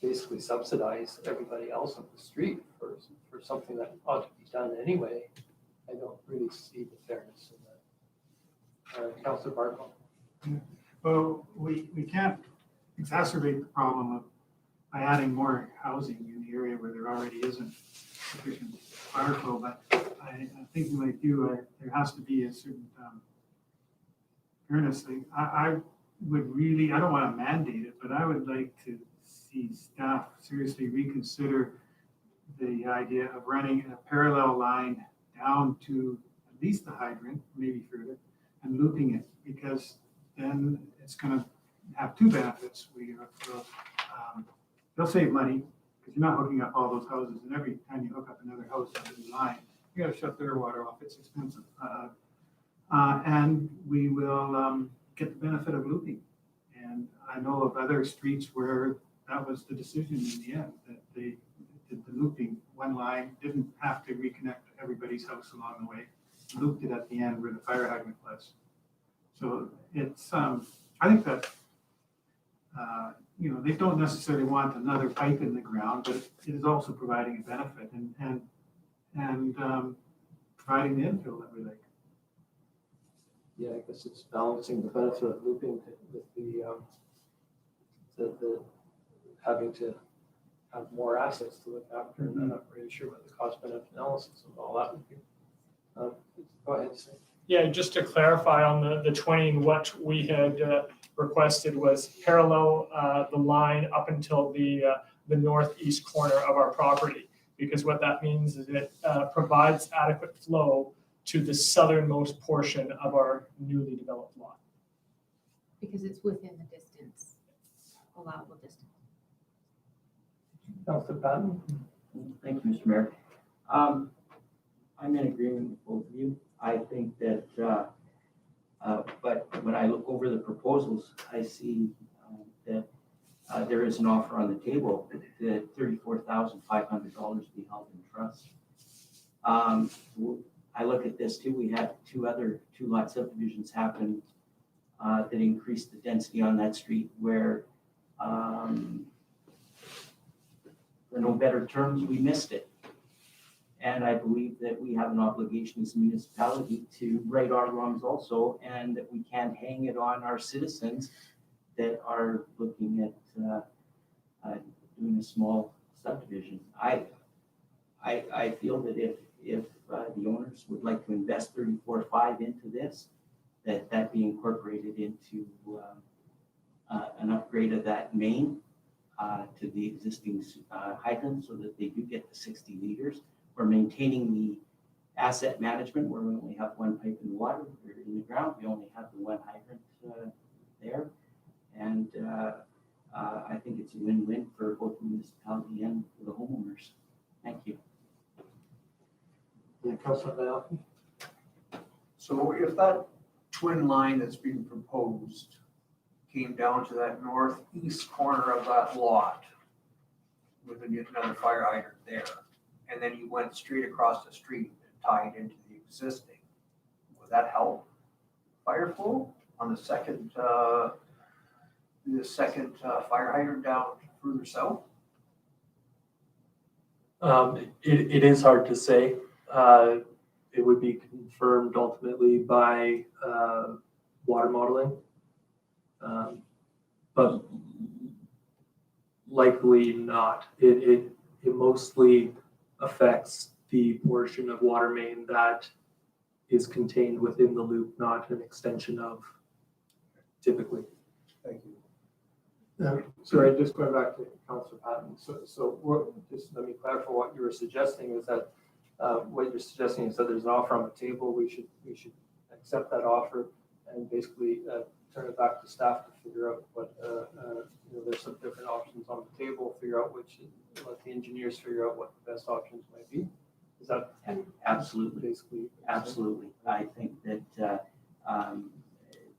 basically subsidize everybody else on the street for something that ought to be done anyway. I don't really see the fairness in that. Councilor Barton. Well, we can't exacerbate the problem by adding more housing in the area where there already isn't sufficient fire flow, but I think like you, there has to be a certain fairness thing. I would really, I don't want to mandate it, but I would like to see staff seriously reconsider the idea of running a parallel line down to at least the hydrant, maybe further, and looping it, because then it's going to have two benefits. They'll save money because you're not hooking up all those houses, and every time you hook up another house on the line, you got to shut their water off. It's expensive, and we will get the benefit of looping. And I know of other streets where that was the decision in the end, that they did the looping. One line didn't have to reconnect everybody's house along the way, looped it at the end where the fire hydrant was. So it's, I think that, they don't necessarily want another pipe in the ground, but it is also providing a benefit and providing the infill that we like. Yeah, I guess it's balancing the benefit of looping with the having to have more assets to look after. And I'm not really sure what the cost benefit analysis of all that would be. Go ahead, Sam. Yeah, just to clarify on the 20, what we had requested was parallel the line up until the northeast corner of our property, because what that means is it provides adequate flow to the southernmost portion of our newly developed lot. Because it's within the distance, allowable distance. Councilor Patton? Thank you, Mr. Mayor. I'm in agreement with both of you. I think that, but when I look over the proposals, I see that there is an offer on the table that $34,500 be held in trust. I look at this too. We had two lot subdivisions happen that increased the density on that street where, for no better terms, we missed it. And I believe that we have an obligation as a municipality to right our wrongs also, and that we can't hang it on our citizens that are looking at doing a small subdivision. I feel that if the owners would like to invest $34,500 into this, that be incorporated into an upgrade of that main to the existing hydrant so that they do get the 60 liters. We're maintaining the asset management where we only have one pipe in the water or in the ground. We only have the one hydrant there. And I think it's a win-win for both the municipality and for the homeowners. Thank you. Councilor Van Alphen? So if that twin line that's being proposed came down to that northeast corner of that lot with another fire hydrant there, and then you went straight across the street and tied into the existing, would that help fire flow on the second fire hydrant down further south? It is hard to say. It would be confirmed ultimately by water modeling. But likely not. It mostly affects the portion of water main that is contained within the loop, not an extension of typically. Thank you. Sorry, just going back to Councilor Patton. Just let me clarify what you were suggesting is that what you're suggesting is that there's an offer on the table. We should accept that offer and basically turn it back to staff to figure out what there's some different options on the table. Let the engineers figure out what the best options might be. Is that Absolutely. basically? Absolutely. I think that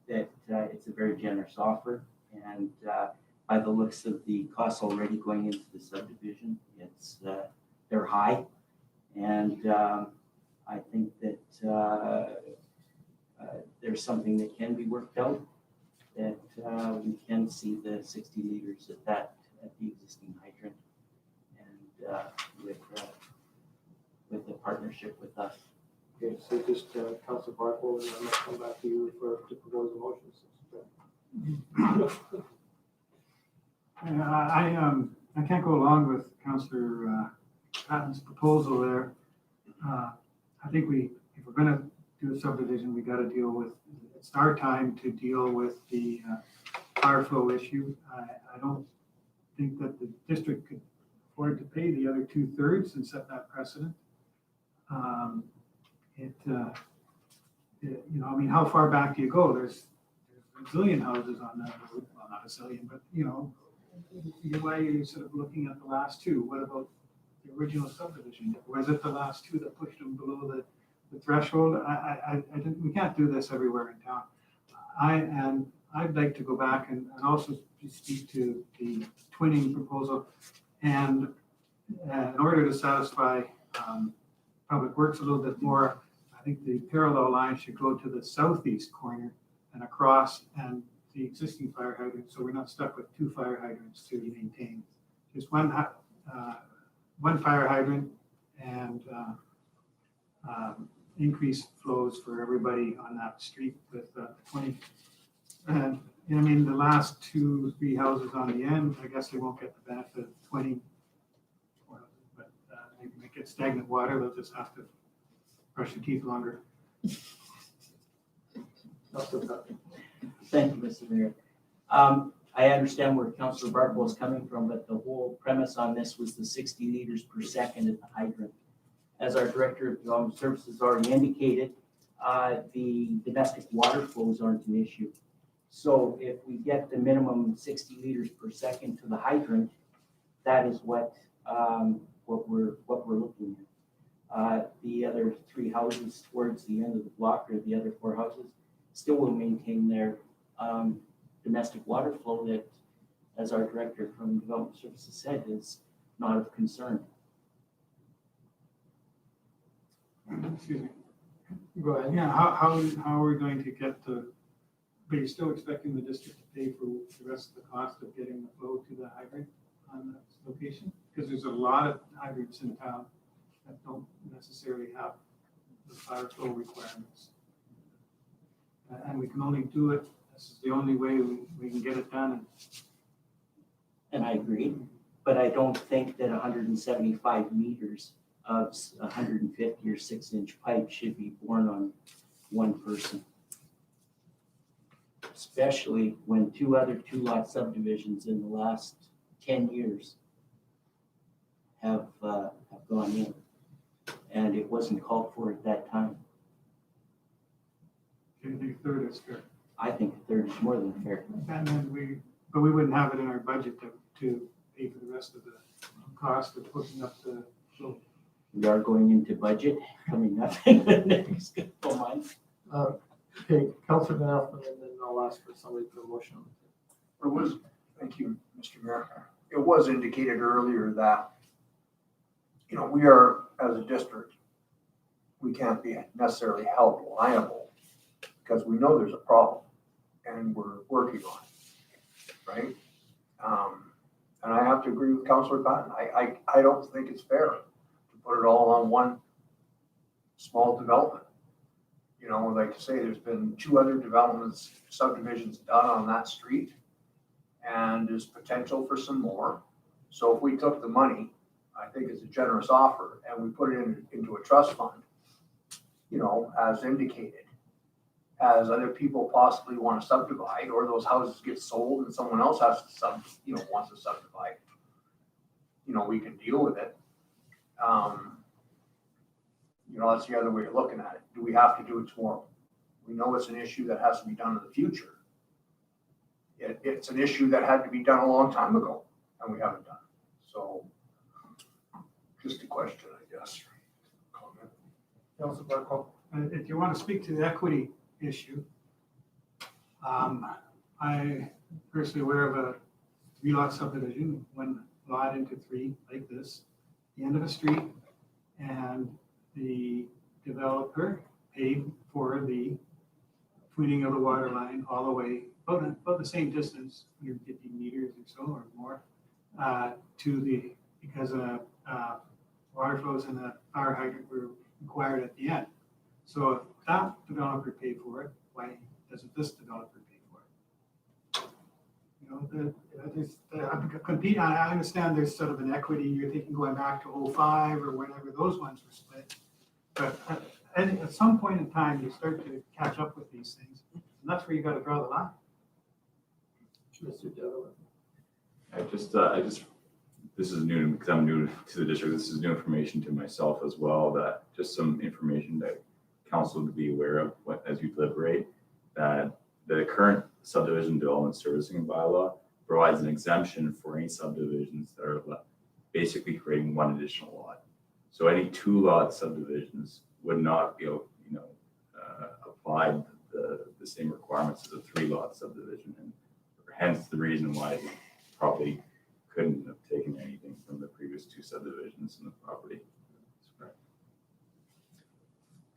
it's a very generous offer, and by the looks of the costs already going into the subdivision, they're high, and I think that there's something that can be worked out, that we can see the 60 liters at the existing hydrant, and with the partnership with us. Okay, so just Councilor Barco, and I'm going to come back to you to propose a motion. I can't go along with Councillor Patton's proposal there. I think if we're going to do a subdivision, we got to deal with, it's our time to deal with the fire flow issue. I don't think that the district could afford to pay the other 2/3 and set that precedent. How far back do you go? There's a zillion houses on that road. Well, not a zillion, but why are you sort of looking at the last two? What about the original subdivision? Was it the last two that pushed them below the threshold? We can't do this everywhere in town. I'd like to go back and also speak to the twinning proposal. And in order to satisfy Public Works a little bit more, I think the parallel line should go to the southeast corner and across and the existing fire hydrant, so we're not stuck with two fire hydrants to maintain. Just one fire hydrant and increased flows for everybody on that street with 20. And the last 2-3 houses on the end, I guess they won't get the benefit of 20. But they can get stagnant water, they'll just have to brush their teeth longer. Thank you, Mr. Mayor. I understand where Councillor Barco is coming from, but the whole premise on this was the 60 liters per second at the hydrant. As our Director of Development Services already indicated, the domestic water flows aren't an issue. So if we get the minimum 60 liters per second to the hydrant, that is what we're looking at. The other 3 houses towards the end of the block, or the other 4 houses, still will maintain their domestic water flow that, as our Director from Development Services said, is not of concern. Excuse me. Go ahead. Yeah, how are we going to get but you're still expecting the district to pay for the rest of the cost of getting the flow to the hydrant on that location? Because there's a lot of hydrants in town that don't necessarily have the fire flow requirements. And we can only do it, this is the only way we can get it done. And I agree, but I don't think that 175 meters of 150 or 6-inch pipe should be borne on one person. Especially when 2 other 2-lot subdivisions in the last 10 years have gone in. And it wasn't called for at that time. Do you think a third is fair? I think a third is more than fair. And then but we wouldn't have it in our budget to pay for the rest of the cost of hooking up the, so We are going into budget coming up in the next couple months. Okay, Councilor Van Alphen, and then I'll ask for somebody to motion. It was, thank you, Mr. Mayor. It was indicated earlier that, you know, we are, as a district, we can't be necessarily held liable because we know there's a problem and we're working on it, right? And I have to agree with Councilor Patton. I don't think it's fair to put it all on one small development. You know, like I say, there's been 2 other developments, subdivisions done on that street, and there's potential for some more. So if we took the money, I think it's a generous offer, and we put it into a trust fund, you know, as indicated, as other people possibly want to subdivide, or those houses get sold and someone else has to wants to subdivide, you know, we can deal with it. You know, that's the other way of looking at it. Do we have to do it tomorrow? We know it's an issue that has to be done in the future. It's an issue that had to be done a long time ago, and we haven't done it. So, just a question, I guess. Comment. Councilor Barco. if you want to speak to the equity issue, I personally aware of a 3-lot subdivision, 1 lot into 3 like this, the end of a street, and the developer paid for the tweeting of the water line all the way, about the same distance, 150 meters or so or more, because water flows and a fire hydrant were required at the end. So if that developer paid for it, why doesn't this developer pay for it? You know, I understand there's sort of an equity, you're thinking going back to 05 or whenever those ones were split. But at some point in time, you start to catch up with these things, and that's where you got to draw the line. Mr. Devitt. I just, this is new because I'm new to the district. This is new information to myself as well, that just some information that council to be aware of as you deliberate, that the current subdivision development servicing bylaw provides an exemption for any subdivisions that are basically creating 1 additional lot. So any 2-lot subdivisions would not be, applied the same requirements as a 3-lot subdivision, and hence the reason why we probably couldn't have taken anything from the previous 2 subdivisions in the property.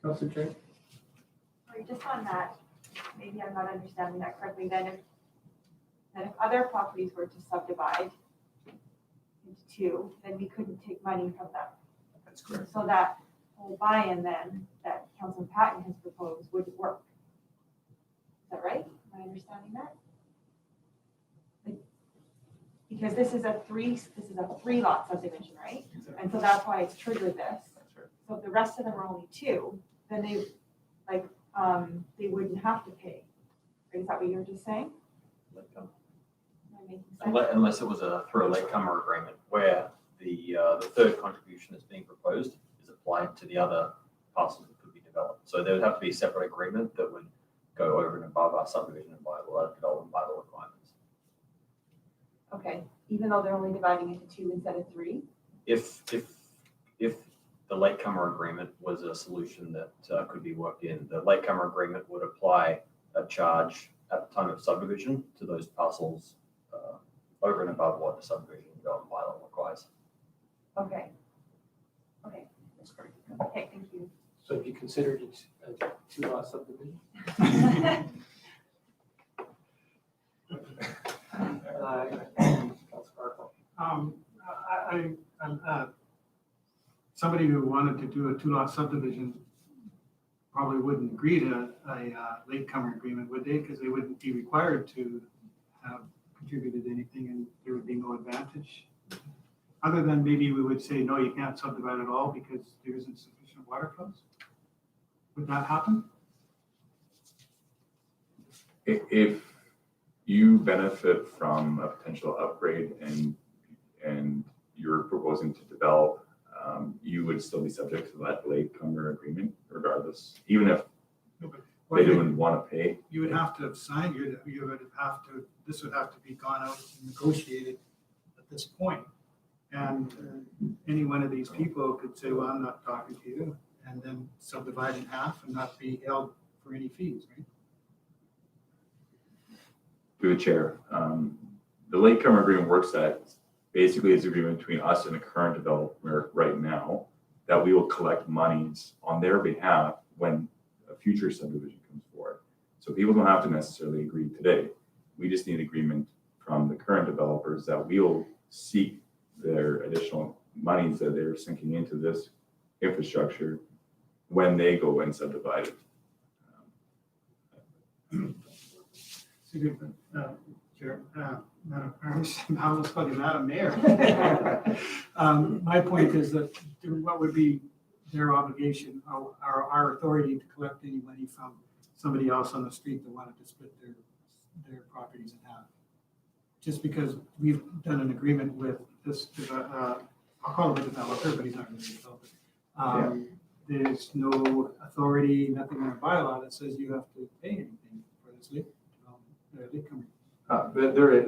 Councilor Chang. Sorry, just on that, maybe I'm not understanding that correctly, then if other properties were to subdivide into 2, then we couldn't take money from them. That's correct. So that whole buy-in then that Councilor Patton has proposed wouldn't work. Is that right? Am I understanding that? Because this is a 3-lot subdivision, right? Exactly. And so that's why it's triggered this. That's right. So if the rest of them are only 2, then they wouldn't have to pay. Is that what you were just saying? Am I making sense? Unless it was through a latecomer agreement where the third contribution that's being proposed is applied to the other parcels that could be developed. So there would have to be a separate agreement that would go over and above our subdivision and bylaw development bylaw requirements. Okay, even though they're only dividing into 2 instead of 3? If the latecomer agreement was a solution that could be worked in, the latecomer agreement would apply a charge at the time of subdivision to those parcels over and above what the subdivision development bylaw requires. Okay. That's correct. Okay, thank you. So if you considered it a 2-lot subdivision? Councilor Barco. I'm somebody who wanted to do a 2-lot subdivision probably wouldn't agree to a latecomer agreement, would they? Because they wouldn't be required to have contributed anything, and there would be no advantage. Other than maybe we would say, no, you can't subdivide at all because there isn't sufficient water flows. Would that happen? If you benefit from a potential upgrade and and you're proposing to develop, you would still be subject to that latecomer agreement regardless, even if Well, they didn't want to pay. You would have to have signed, you would have to, this would have to be gone out and negotiated at this point. And any one of these people could say, well, I'm not talking to you, and then subdivide in half and not be held for any fees, right? Through the chair, the latecomer agreement works that basically it's an agreement between us and the current developer right now that we will collect monies on their behalf when a future subdivision comes forward. So people don't have to necessarily agree today. We just need agreement from the current developers that we'll seek their additional monies that they're sinking into this infrastructure when they go and subdivide it. It's a good one. Chair, Madam, I almost called you Madam Mayor. My point is that what would be their obligation, our authority to collect any money from somebody else on the street that wanted to split their properties in half? Just because we've done an agreement with this, I'll call him a developer, but he's not really a developer. There's no authority, nothing in our bylaw that says you have to pay anything for this late development.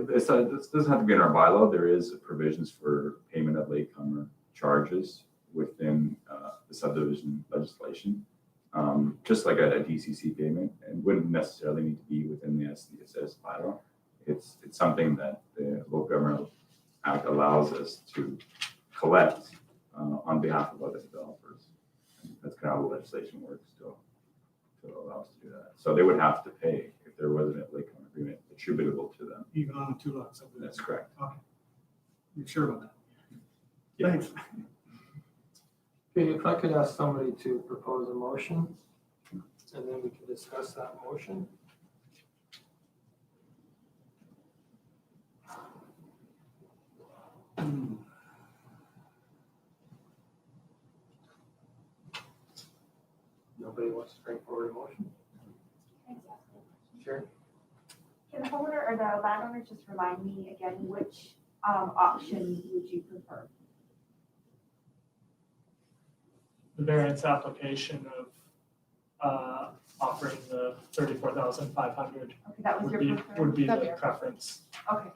This doesn't have to be in our bylaw. There is provisions for payment of latecomer charges within the subdivision legislation, just like a DCC payment, and wouldn't necessarily need to be within the SDSS bylaw. It's something that the Local Government Act allows us to collect on behalf of other developers. And that's kind of how the legislation works to allow us to do that. So they would have to pay if there wasn't a latecomer agreement attributable to them. Even on a 2-lot subdivision? That's correct. Okay. You're sure about that? Yeah. Thanks. Okay, if I could ask somebody to propose a motion, and then we can discuss that motion. Nobody wants to bring forward a motion? Sure. Can the homeowner or the landowner just remind me again, which option would you prefer? The variance application of offering the 34,500 Okay, that was would your be, preferred? would be That'd the be our preference. Okay.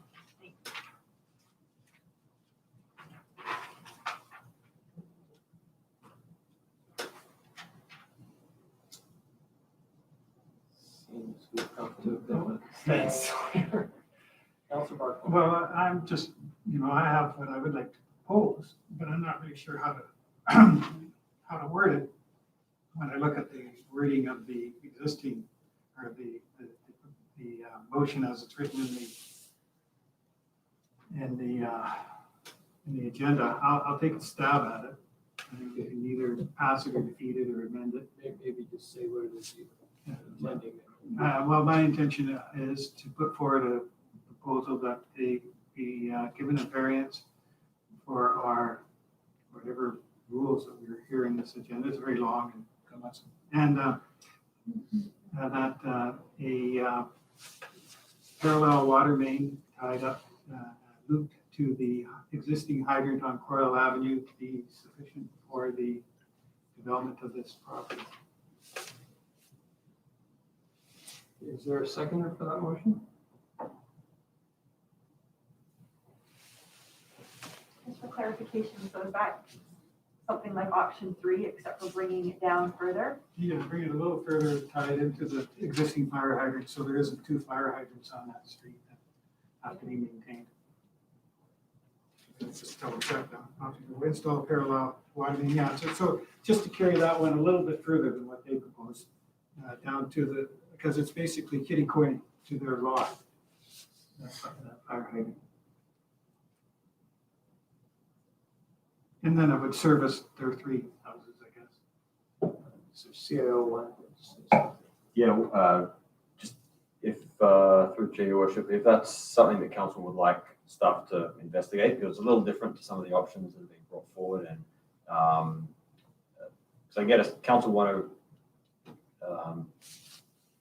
Seems we've come to a bit of a standstill. Councilor Barclay. Well, I'm just, I have what I would like to propose, but I'm not really sure how to, how to word it. When I look at the wording of the existing, or the motion as it's written in the agenda, I'll take a stab at it. And you can either pass it or defeat it or amend it. Maybe just say what it is you're intending. Well, my intention is to put forward a proposal that they be given a variance for our, whatever rules that we're here in this agenda. It's very long and complex. And that a parallel water main tied up, looped to the existing hydrant on Coyle Avenue to be sufficient for the development of this property. Is there a seconder for that motion? Just for clarification, so is that something like option 3, except for bringing it down further? You can bring it a little further, tie it into the existing fire hydrant, so there isn't 2 fire hydrants on that street that have to be maintained. Let's just double check that. We'll install parallel water main, yeah. So just to carry that one a little bit further than what they proposed, down to the, because it's basically kitty-corner to their lot, that fire hydrant. And then it would service their 3 houses, I guess. So CIO one. Yeah, just if, through to your worship, if that's something that council would like staff to investigate, because it's a little different to some of the options that have been brought forward, and so I guess council want to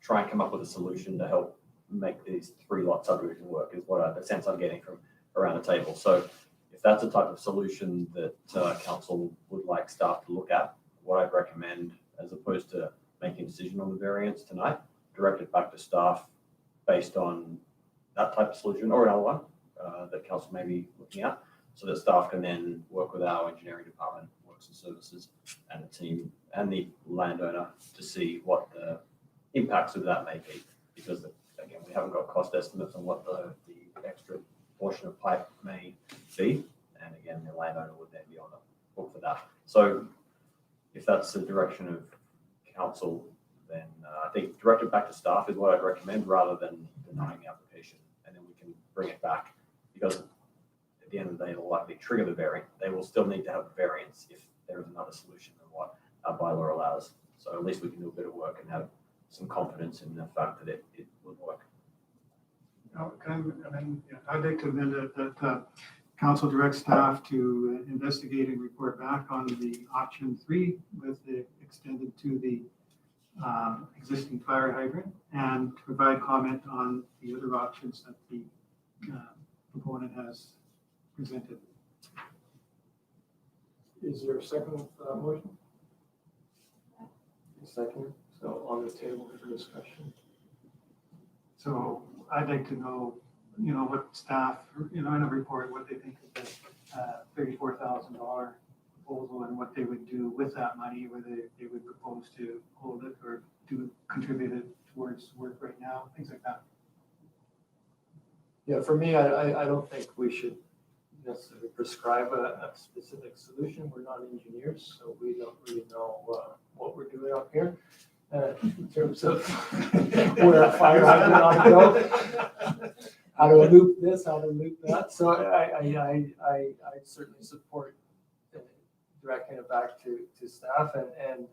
try and come up with a solution to help make these 3-lot subdivision work is what the sense I'm getting from around the table. So if that's a type of solution that council would like staff to look at, what I'd recommend, as opposed to making a decision on the variance tonight, direct it back to staff based on that type of solution or another one that council may be looking at, so that staff can then work with our engineering department, works and services, and the team and the landowner to see what the impacts of that may be. Because again, we haven't got cost estimates on what the extra portion of pipe may be. And again, the landowner would then be on the hook for that. So if that's the direction of council, then I think direct it back to staff is what I'd recommend rather than denying the application. And then we can bring it back, because at the end of the day, it'll likely trigger the variant. They will still need to have a variance if there is another solution than what our bylaw allows. So at least we can do a bit of work and have some confidence in the fact that it would work. I'd like to amend it that council directs staff to investigate and report back on the option 3 with the extended to the existing fire hydrant, and to provide comment on the other options that the proponent has presented. Is there a second motion? Second, so on the table for discussion. So I'd like to know, what staff, in a report, what they think of the $34,000 proposal and what they would do with that money, whether they would propose to hold it or contribute it towards work right now, things like that. Yeah, for me, I don't think we should necessarily prescribe a specific solution. We're not engineers, so we don't really know what we're doing up here in terms of where a fire hydrant ought to go, how to loop this, how to loop that. So I certainly support directing it back to staff and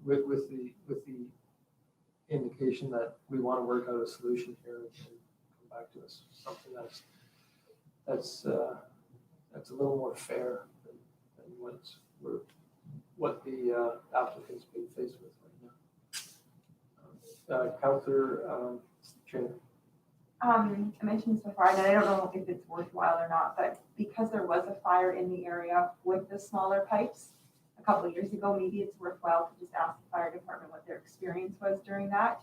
with the indication that we want to work out a solution here and come back to us, something that's a little more fair than what the applicant's being faced with right now. Councillor Trainer. I mentioned this before, and I don't know if it's worthwhile or not, but because there was a fire in the area with the smaller pipes a couple of years ago, maybe it's worthwhile to just ask the fire department what their experience was during that,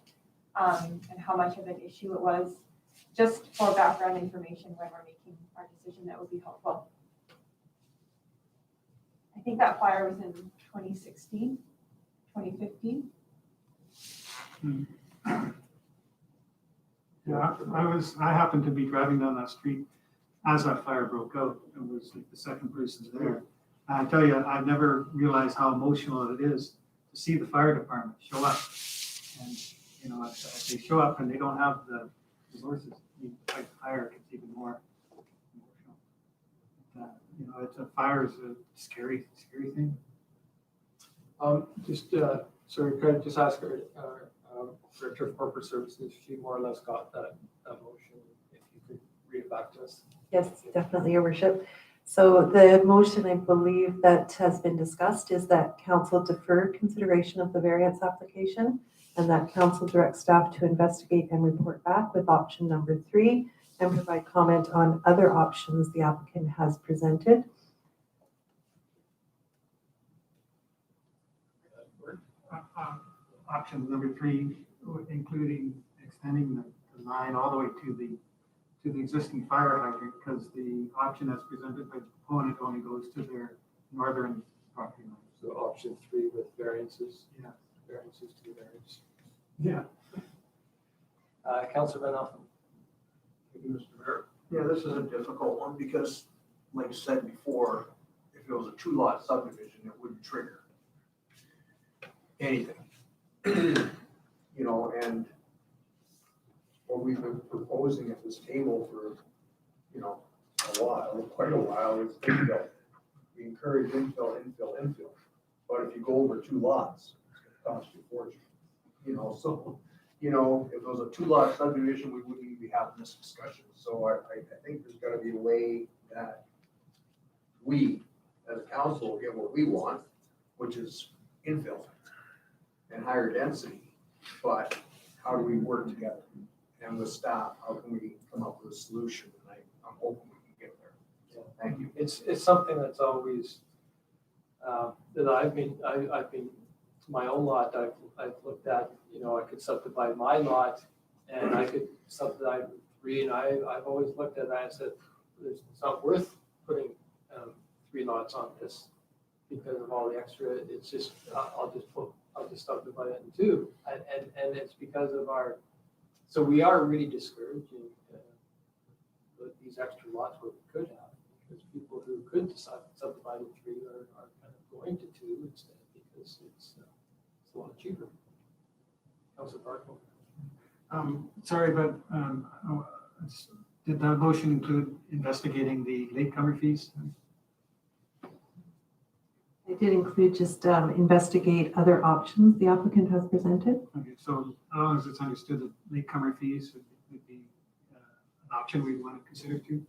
and how much of an issue it was, just for background information when we're making our decision. That would be helpful. I think that fire was in 2016, 2015. Yeah, I happened to be driving down that street as that fire broke out and was like the second person there. And I tell you, I've never realized how emotional it is to see the fire department show up. And, if they show up and they don't have the resources to fight the fire, it's even more emotional. It's a fire is a scary thing. Sorry, could I just ask her, Director of Corporate Services, she more or less got that motion, if you could read it back to us. Yes, definitely, Your Worship. So the motion, I believe, that has been discussed is that council defer consideration of the variance application, and that council direct staff to investigate and report back with option number 3 and provide comment on other options the applicant has presented. Option number 3, including extending the line all the way to the existing fire hydrant, because the option as presented by the proponent only goes to their northern property line. So option 3 with variances. Yeah. Variances to variance. Yeah. Councillor Van Alphen. Thank you, Mr. Mayor. Yeah, this is a difficult one because, like I said before, if it was a 2-lot subdivision, it wouldn't trigger anything. And what we've been proposing at this table for, quite a while, is infill. We encourage infill. But if you go over 2 lots, it's gonna cost you a fortune. If it was a 2-lot subdivision, we wouldn't even be having this discussion. So I think there's gotta be a way that we, as a council, get what we want, which is infill and higher density. But how do we work together? And with staff, how can we come up with a solution? And I'm hoping we can get there. Thank you. It's something that's always, that I've been, my own lot, I've looked at, I could subdivide my lot and I could subdivide three, and I've always looked at that and said, it's not worth putting 3 lots on this because of all the extra, it's just, I'll just subdivide it in 2. And it's because of so we are really discouraging these extra lots what we could have, because people who could decide to subdivide in 3 are kind of going to 2 instead, because it's a lot cheaper. Councilor Barco. Sorry, but did the motion include investigating the latecomer fees? I did include just investigate other options the applicant has presented. Okay, so as long as it's understood that latecomer fees would be an option we'd want to consider too.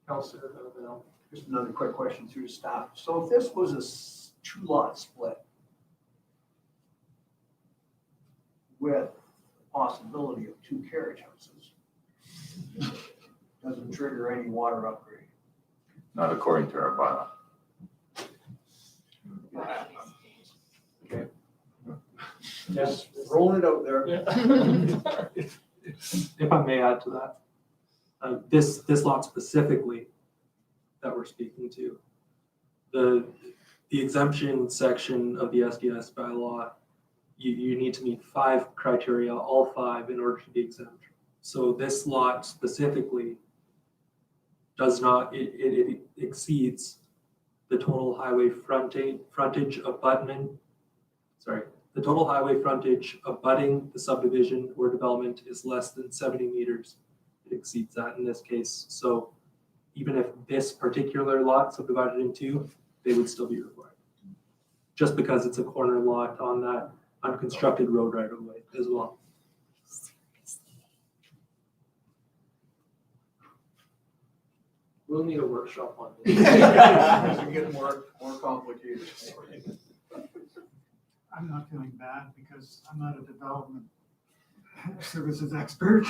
Councilor Vanel. Just another quick question through staff. So if this was a 2-lot split with possibility of 2 carriage houses, doesn't trigger any water upgrade. Not according to our bylaw. Okay. Yes. Rolling it out there. If I may add to that, this lot specifically that we're speaking to, the exemption section of the SDS bylaw, you need to meet 5 criteria, all 5, in order to be exempt. So this lot specifically does not, it exceeds the total highway frontage abutment, the total highway frontage abutting the subdivision or development is less than 70 meters. It exceeds that in this case. So even if this particular lot subdivided in 2, they would still be required. Just because it's a corner lot on that unconstructed road right of way as well. We'll need a workshop on this. It's getting more complicated. I'm not feeling bad because I'm not a development services expert.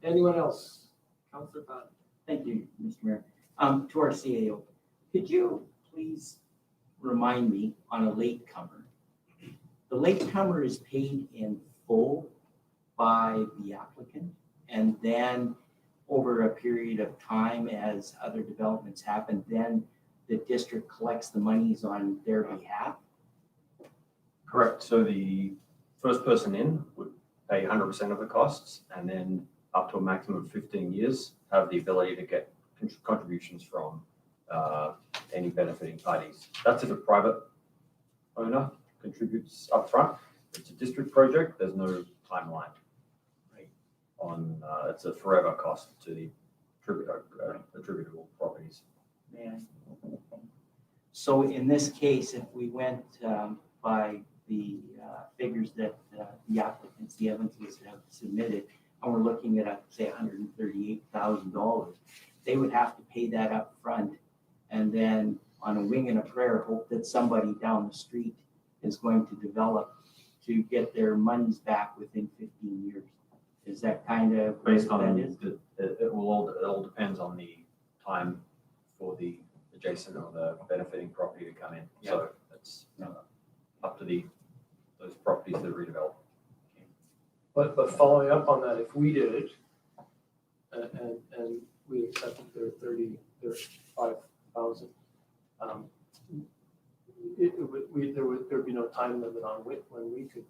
Anyone else? Councilor Patton. Thank you, Mr. Mayor. To our CAO, could you please remind me on a latecomer? The latecomer is paid in full by the applicant, and then over a period of time as other developments happen, then the district collects the monies on their behalf? Correct. So the first person in would pay 100% of the costs, and then up to a maximum of 15 years have the ability to get contributions from any benefiting parties. That's if a private owner contributes upfront. If it's a district project, there's no timeline. It's a forever cost to the attributable properties. Man. So in this case, if we went by the figures that the applicants, the Evanses have submitted, and we're looking at, say, $138,000, they would have to pay that up front, and then on a wing and a prayer, hope that somebody down the street is going to develop to get their monies back within 15 years. Is that kind of Based on that is? it all depends on the time for the adjacent or the benefiting property to come in. So it's up to those properties that are redeveloped. But following up on that, if we did it and we accepted their 35,000, there'd be no time limit on when we could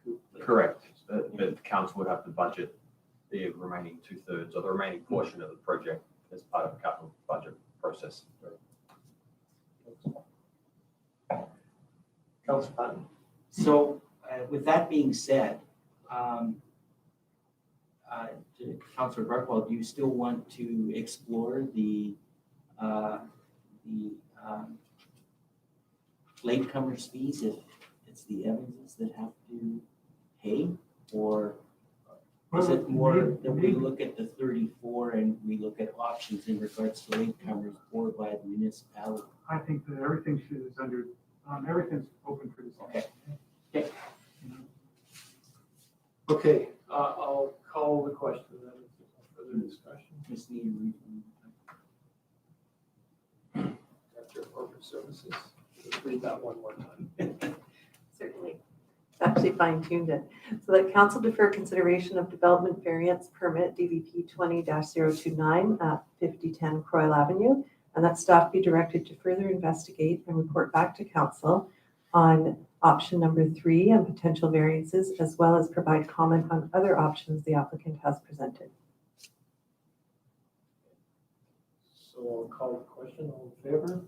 recoup. Correct. But the council would have to budget the remaining 2/3 or the remaining portion of the project as part of the capital budget process. Councilor Patton. So with that being said, Councilor Barkwell, do you still want to explore the latecomers fees if it's the Evanses that have to pay? Or is it more that we look at the 34 and we look at options in regards to latecomers or by the municipality? I think that everything is everything's open for discussion. Okay. Okay, I'll call the question then, if there's no further discussion. Just need to read. Director of Corporate Services, just read that one more time. Certainly. It's actually fine-tuned it. So that council defer consideration of development variance permit DVP 20-029 at 5010 Croyle Avenue, and that staff be directed to further investigate and report back to council on option number 3 and potential variances, as well as provide comment on other options the applicant has presented. So I'll call the question, all in favor?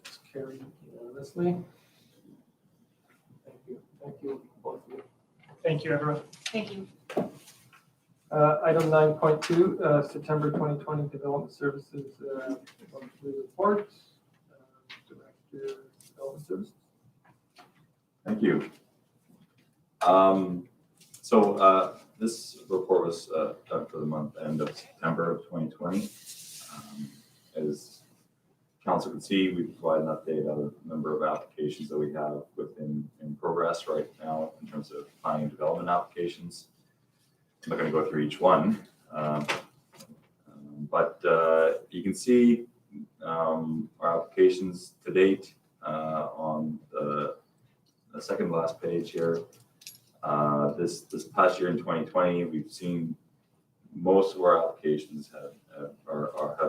It's carried unanimously. Thank you, both of you. Thank you, everyone. Thank you. Item 9.2, September 2020 Development Services monthly report. Director of Development Services. Thank you. This report was done for the month end of September of 2020. As council can see, we provide an update on the number of applications that we have in progress right now in terms of planning and development applications. I'm not going to go through each one, but you can see our applications to date on the second to last page here. This past year in 2020, we've seen most of our applications have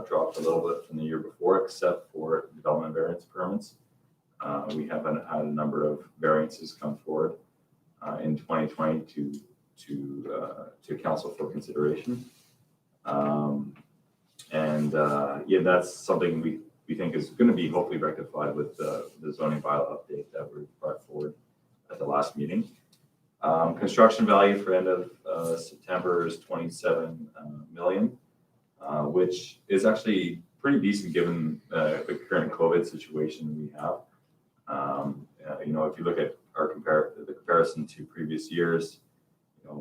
dropped a little bit from the year before, except for development variance permits. We haven't had a number of variances come forward in 2020 to council for consideration. That's something we think is going to be hopefully rectified with the zoning bylaw update that we brought forward at the last meeting. Construction value for end of September is 27 million, which is actually pretty decent given the current COVID situation we have. If you look at the comparison to previous years,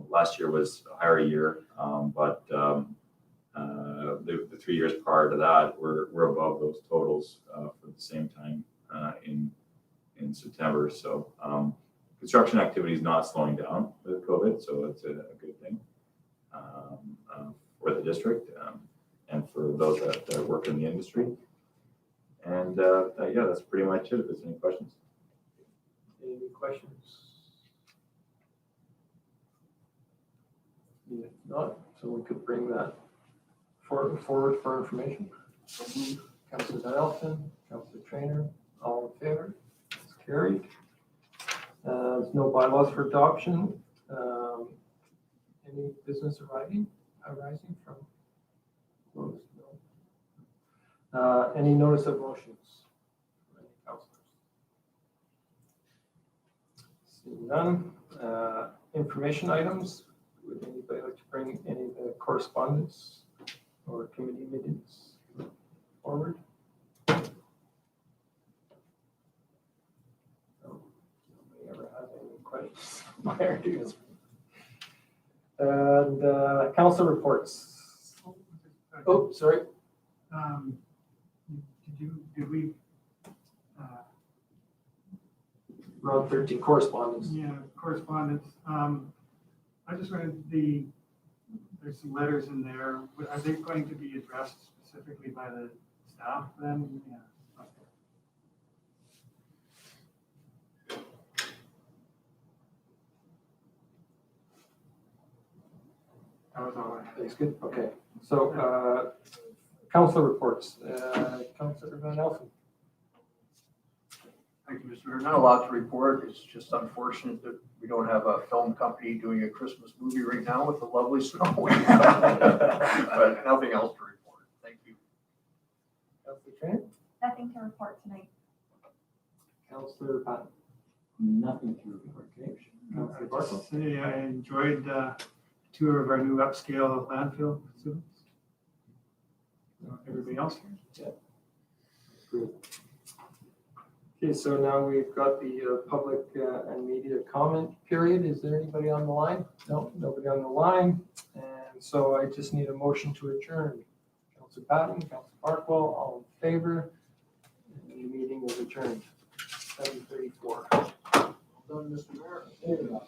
last year was a higher year, but the 3 years prior to that we're above those totals for the same time in September. So construction activity is not slowing down with COVID, so it's a good thing for the district and for those that work in the industry. And that's pretty much it. If there's any questions. Any questions? If not, so we could bring that forward for information. Councilor Van Elfen, Councilor Trainer, all in favor? It's carried. There's no bylaws for adoption. Any business arising from closed? No. Any notice of motions from any councilors? Seeing none. Information items. Would anybody like to bring any of the correspondence or committee meetings forward? Nobody ever has any questions. Prior to this. And council reports. Oh, sorry. Did we? Round 13 correspondence. Yeah, correspondence. I just read there's some letters in there. Are they going to be addressed specifically by the staff then? Yeah. Okay. That was all right. That's good. Okay. So, council reports. Councilor Van Elfen. Thank you, Mr. Mayor. Not a lot to report. It's just unfortunate that we don't have a film company doing a Christmas movie right now with the lovely snow. But nothing else to report. Thank you. Councilor Trainer. Nothing to report tonight. Councilor Patton. Nothing to report. Okay. Councilor Barkle. I enjoyed a tour of our new upscale landfill facilities. Everybody else? Yeah. Great. Okay, so now we've got the public and media comment period. Is there anybody on the line? No, nobody on the line. And so I just need a motion to adjourn. Councilor Patton, Councilor Barkwell, all in favor. And the meeting is adjourned. 7:34. Well done, Mr. Mayor. There you go.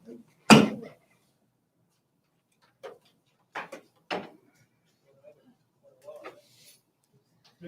Thank you.